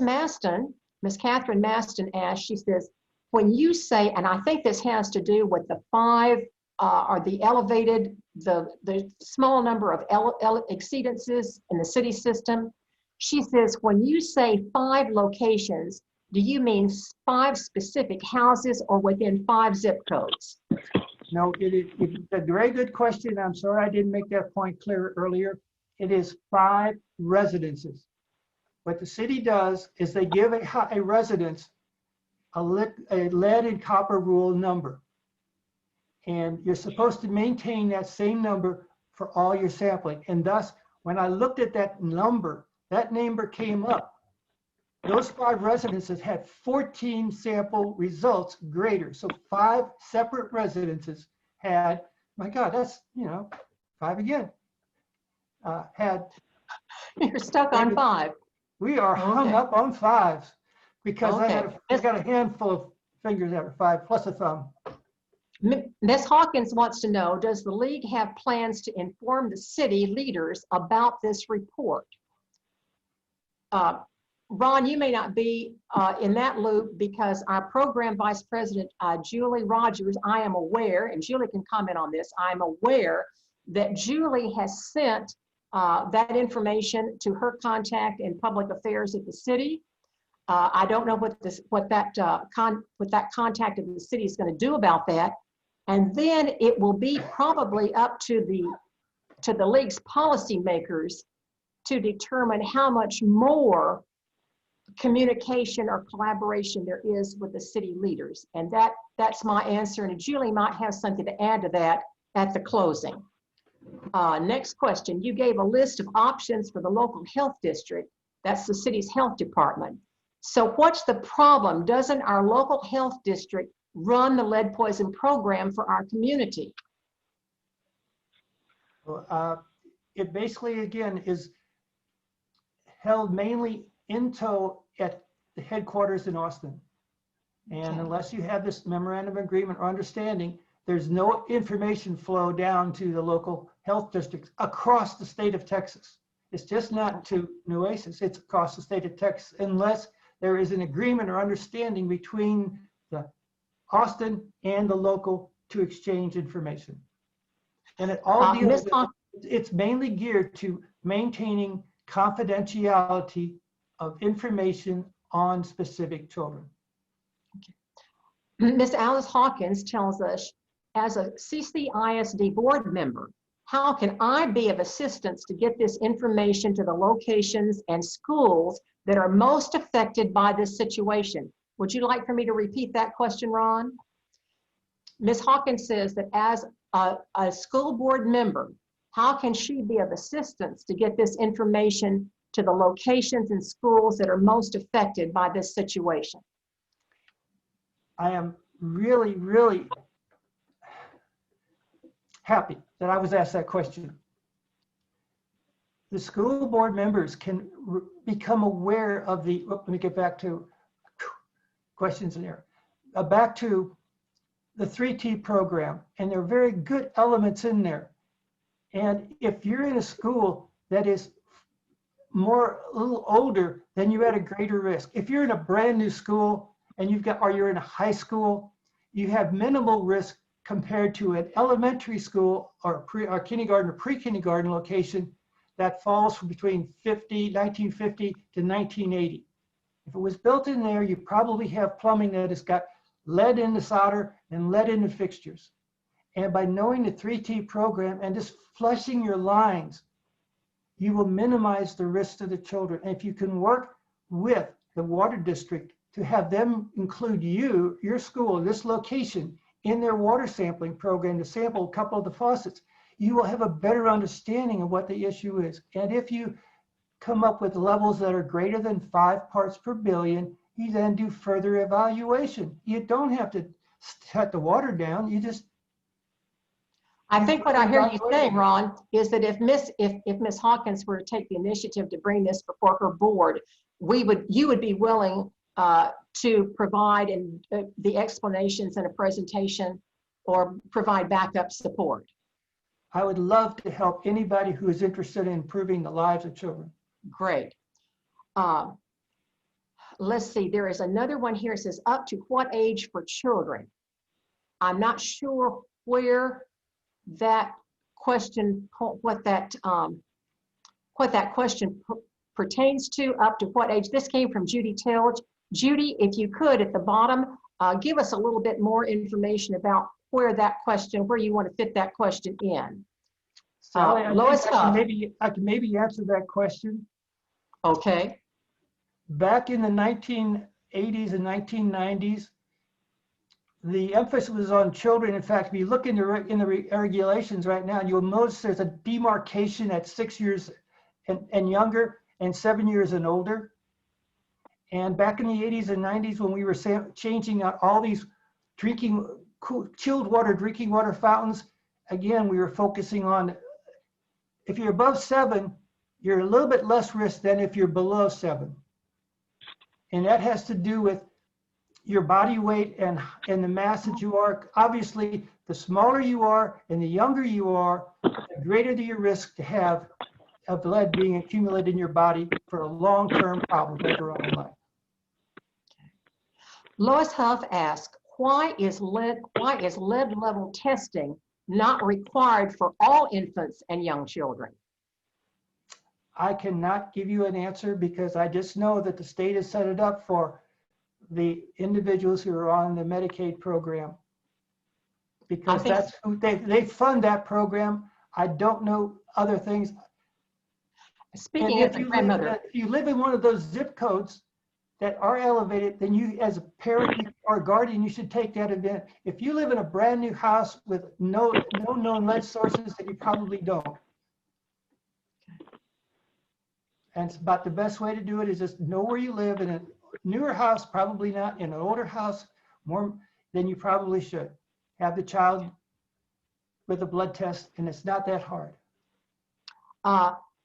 Catherine Maston asks, she says, when you say, and I think this has to do with the five or the elevated, the small number of exceedances in the city system, she says, when you say 5 locations, do you mean 5 specific houses or within 5 zip codes? No, it's a very good question. I'm sorry I didn't make that point clear earlier. It is 5 residences. What the city does is they give a residence a lead and copper rule number. And you're supposed to maintain that same number for all your sampling. And thus, when I looked at that number came up. Those 5 residences had 14 sample results greater. So 5 separate residences had, my God, that's, 5 again. Had. You're stuck on 5. We are hung up on 5s because Okay. I got a handful of fingers that are 5 plus a thumb. Ms. Hawkins wants to know, does the league have plans to inform the city leaders about this report? Ron, you may not be in that loop because our program vice president, Julie Rogers, I am aware, and Julie can comment on this, I'm aware that Julie has sent that information to her contact in public affairs at the city. I don't know what that contact of the city is going to do about that. And then it will be probably up to the league's policymakers to determine how much more communication or collaboration there is with the city leaders. And that's my answer. And Julie might have something to add to that at the closing. Next question. You gave a list of options for the local health district. That's the city's health department. So what's the problem? Doesn't our local health district run the lead poison program for our community? Well, it basically, again, is held mainly in tow at the headquarters in Austin. And Okay. unless you have this memorandum of agreement or understanding, there's no information flow down to the local health districts across the state of Texas. It's just not to Nueces, it's across the state of Texas, unless there is an agreement or understanding between the Austin and the local to exchange information. And it all deals with, it's mainly geared to maintaining confidentiality of information on specific children. Ms. Alice Hawkins tells us, as a CCISD board member, how can I be of assistance to get this information to the locations and schools that are most affected by this situation? Would you like for me to repeat that question, Ron? Ms. Hawkins says that as a school board member, how can she be of assistance to get this information to the locations and schools that are most affected by this situation? I am really, really happy that I was asked that question. The school board members can become aware of let me get back to questions in there. Back to the 3T program, and there are very good elements in there. And if you're in a school that is a little older, then you're at a greater risk. If you're in a brand new school and you're in a high school, you have minimal risk compared to an elementary school or kindergarten or pre-kindergarten location that falls from between 1950 to 1980. If it was built in there, you probably have plumbing that has got lead in the solder and lead in the fixtures. And by knowing the 3T program and just flushing your lines, you will minimize the risk to the children. And if you can work with the water district to have them include your school, this location, in their water sampling program to sample a couple of the faucets, you will have a better understanding of what the issue is. And if you come up with levels that are greater than 5 parts per billion, you then do further evaluation. You don't have to shut the water down. You just. I think what I hear you saying, Ron, is that if Miss Hawkins were to take the initiative to bring this before her board, you would be willing to provide the explanations in a presentation or provide backup support. I would love to help anybody who is interested in improving the lives of children. Great. Let's see, there is another one here. It says up to what age for children? I'm not sure where that question, what that question pertains to. Up to what age? This came from Judy Tilge. Judy, if you could, at the bottom, give us a little bit more information about where you want to fit that question in. Sally, Lois Huff. I can maybe answer that question. Okay. Back in the 1980s and 1990s, the emphasis was on children. In fact, if you look in the regulations right now, you'll notice there's a demarcation at 6 years and younger and 7 years and older. And back in the 80s and 90s, when we were changing out all these chilled water drinking water fountains, again, we were focusing on, if you're above 7, you're a little bit less risk than if you're below 7. And that has to do with your body weight and the mass that you are. Obviously, the smaller you are and the younger you are, the greater your risk to have of lead being accumulated in your body for a long-term problem later on in life. Lois Huff asks, why is lead level testing not required for all infants and young children? I cannot give you an answer because I just know that the state has set it up for the individuals who are on the Medicaid program. Because that's who they fund that program. I don't know other things. Speaking as a grandmother, if you live in one of those zip codes that are elevated, then you, as a parent or guardian, you should take that event. If you live in a brand new house with no known lead sources, then you probably don't. And it's about the best way to do it is just know where you live. In a newer house, probably not. In an older house, more than you probably should. Have the child with a blood test, and it's not that hard.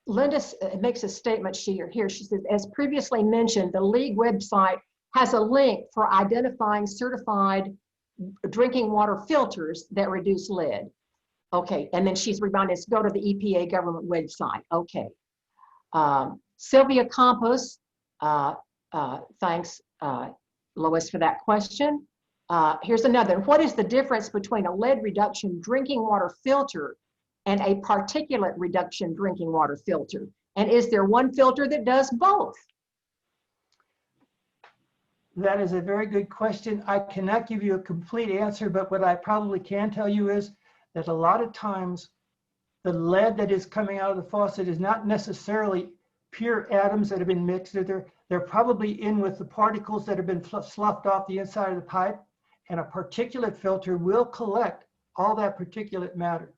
Linda makes a statement here. She says, as previously mentioned, the league website has a link for identifying certified drinking water filters that reduce lead. Okay, and then she's reminded us, go to the EPA government website. Okay. Sylvia Campos, thanks Lois for that question. Here's another. What is the difference between a lead reduction drinking water filter and a particulate reduction drinking water filter? And is there one filter that does both? That is a very good question. I cannot give you a complete answer, but what I probably can tell you is that a lot of times the lead that is coming out of the faucet is not necessarily pure atoms that have been mixed. They're probably in with the particles that have been sloughed off the inside of the pipe, and a particulate filter will collect all that particulate matter.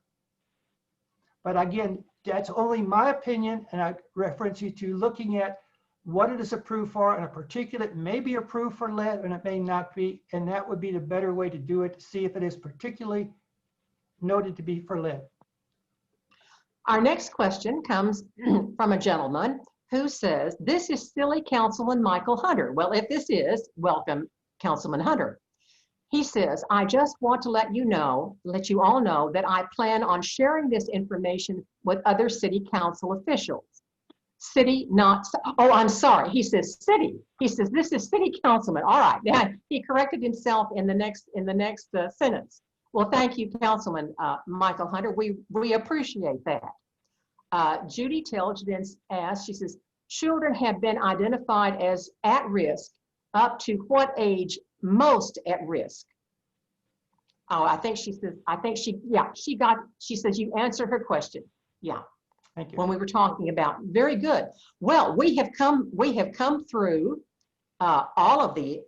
But again, that's only my opinion, and I reference you to looking at what it is approved for, and a particulate may be approved for lead and it may not be, and that would be the better way to do it, to see if it is particularly noted to be for lead. Our next question comes from a gentleman who says, this is silly, Councilman Michael Hunter. Well, if this is, welcome, Councilman Hunter. He says, I just want to let you all know that I plan on sharing this information with other city council officials. City, not, oh, I'm sorry. He says city. He says, this is city councilman. All right. Yeah, he corrected himself in the next sentence. Well, thank you, Councilman Michael Hunter. We appreciate that. Judy Telge then asked, she says, children have been identified as at risk up to what age most at risk? Oh, I think she says, she says you answered her question. Yeah. Thank you. When we were talking about, very good. Well, we have come through all of the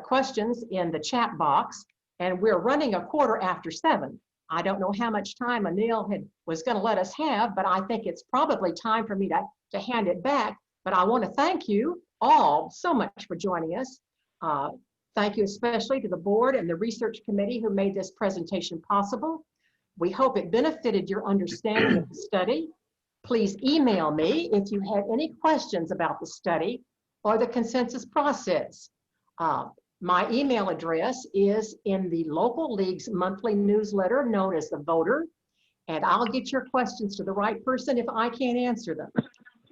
questions in the chat box, and we're running 7:15. I don't know how much time Anil was going to let us have, but I think it's probably time for me to hand it back. But I want to thank you all so much for joining us. Thank you especially to the board and the research committee who made this presentation possible. We hope it benefited your understanding of the study. Please email me if you have any questions about the study or the consensus process. My email address is in the local league's monthly newsletter known as The Voter, and I'll get your questions to the right person if I can't answer them.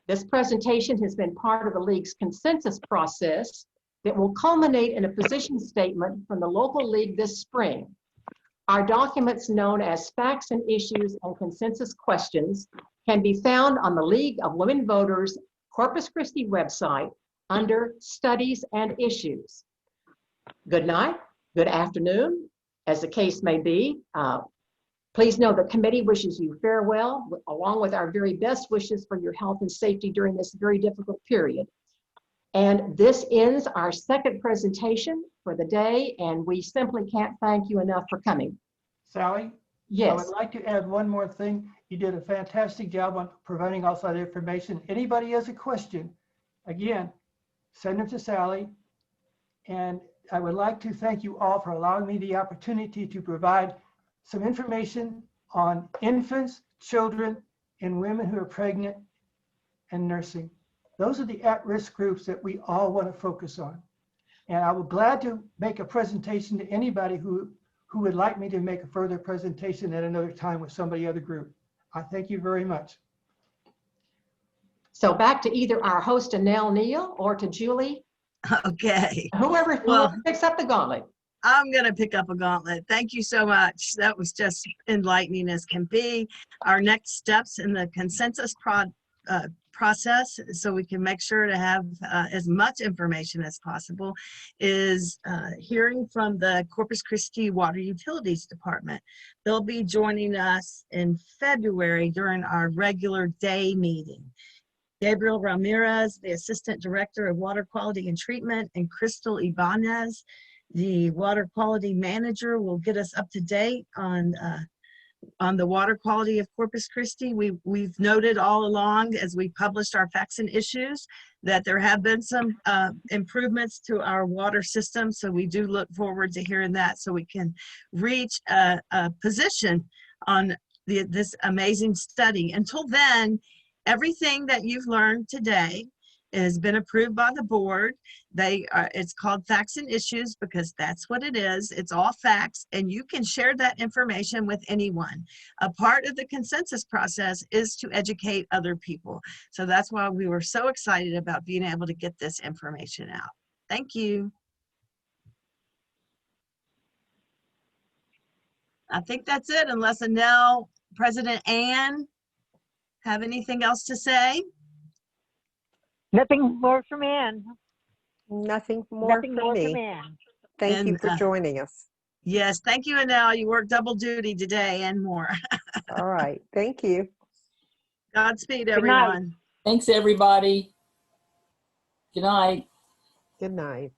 This presentation has been part of the league's consensus process that will culminate in a position statement from the local league this spring. Our documents, known as Facts and Issues and Consensus Questions, can be found on the League of Women Voters Corpus Christi website under Studies and Issues. Good night, good afternoon, as the case may be. Please know the committee wishes you farewell, along with our very best wishes for your health and safety during this very difficult period. And this ends our second presentation for the day, and we simply can't thank you enough for coming. Sally? Yes. I would like to add one more thing. You did a fantastic job on providing all that information. Anybody has a question, again, send them to Sally. And I would like to thank you all for allowing me the opportunity to provide some information on infants, children, and women who are pregnant and nursing. Those are the at-risk groups that we all want to focus on. And I would be glad to make a presentation to anybody who would like me to make a further presentation at another time with somebody other group. I thank you very much. So back to either our host, Anel Neal, or to Julie. Okay. Whoever picks up the gauntlet. I'm going to pick up a gauntlet. Thank you so much. That was just enlightening as can be. Our next steps in the consensus process, so we can make sure to have as much information as possible, is hearing from the Corpus Christi Water Utilities Department. They'll be joining us in February during our regular day meeting. Gabriel Ramirez, the Assistant Director of Water Quality and Treatment, and Crystal Ibanez, the Water Quality Manager, will get us up to date on the water quality of Corpus Christi. We've noted all along as we published our facts and issues that there have been some improvements to our water system. So we do look forward to hearing that, so we can reach a position on this amazing study. Until then, everything that you've learned today has been approved by the board. It's called Facts and Issues because that's what it is. It's all facts, and you can share that information with anyone. A part of the consensus process is to educate other people. So that's why we were so excited about being able to get this information out. Thank you. I think that's it, unless Anel, President Ann, have anything else to say? Nothing more from Ann. Nothing more Nothing from more me. from Ann. Thank you And, for joining us. Yes, thank you, Anel. You worked double duty today and more. All right. Thank you. Godspeed, Good night. everyone. Thanks, everybody. Good night. Good night.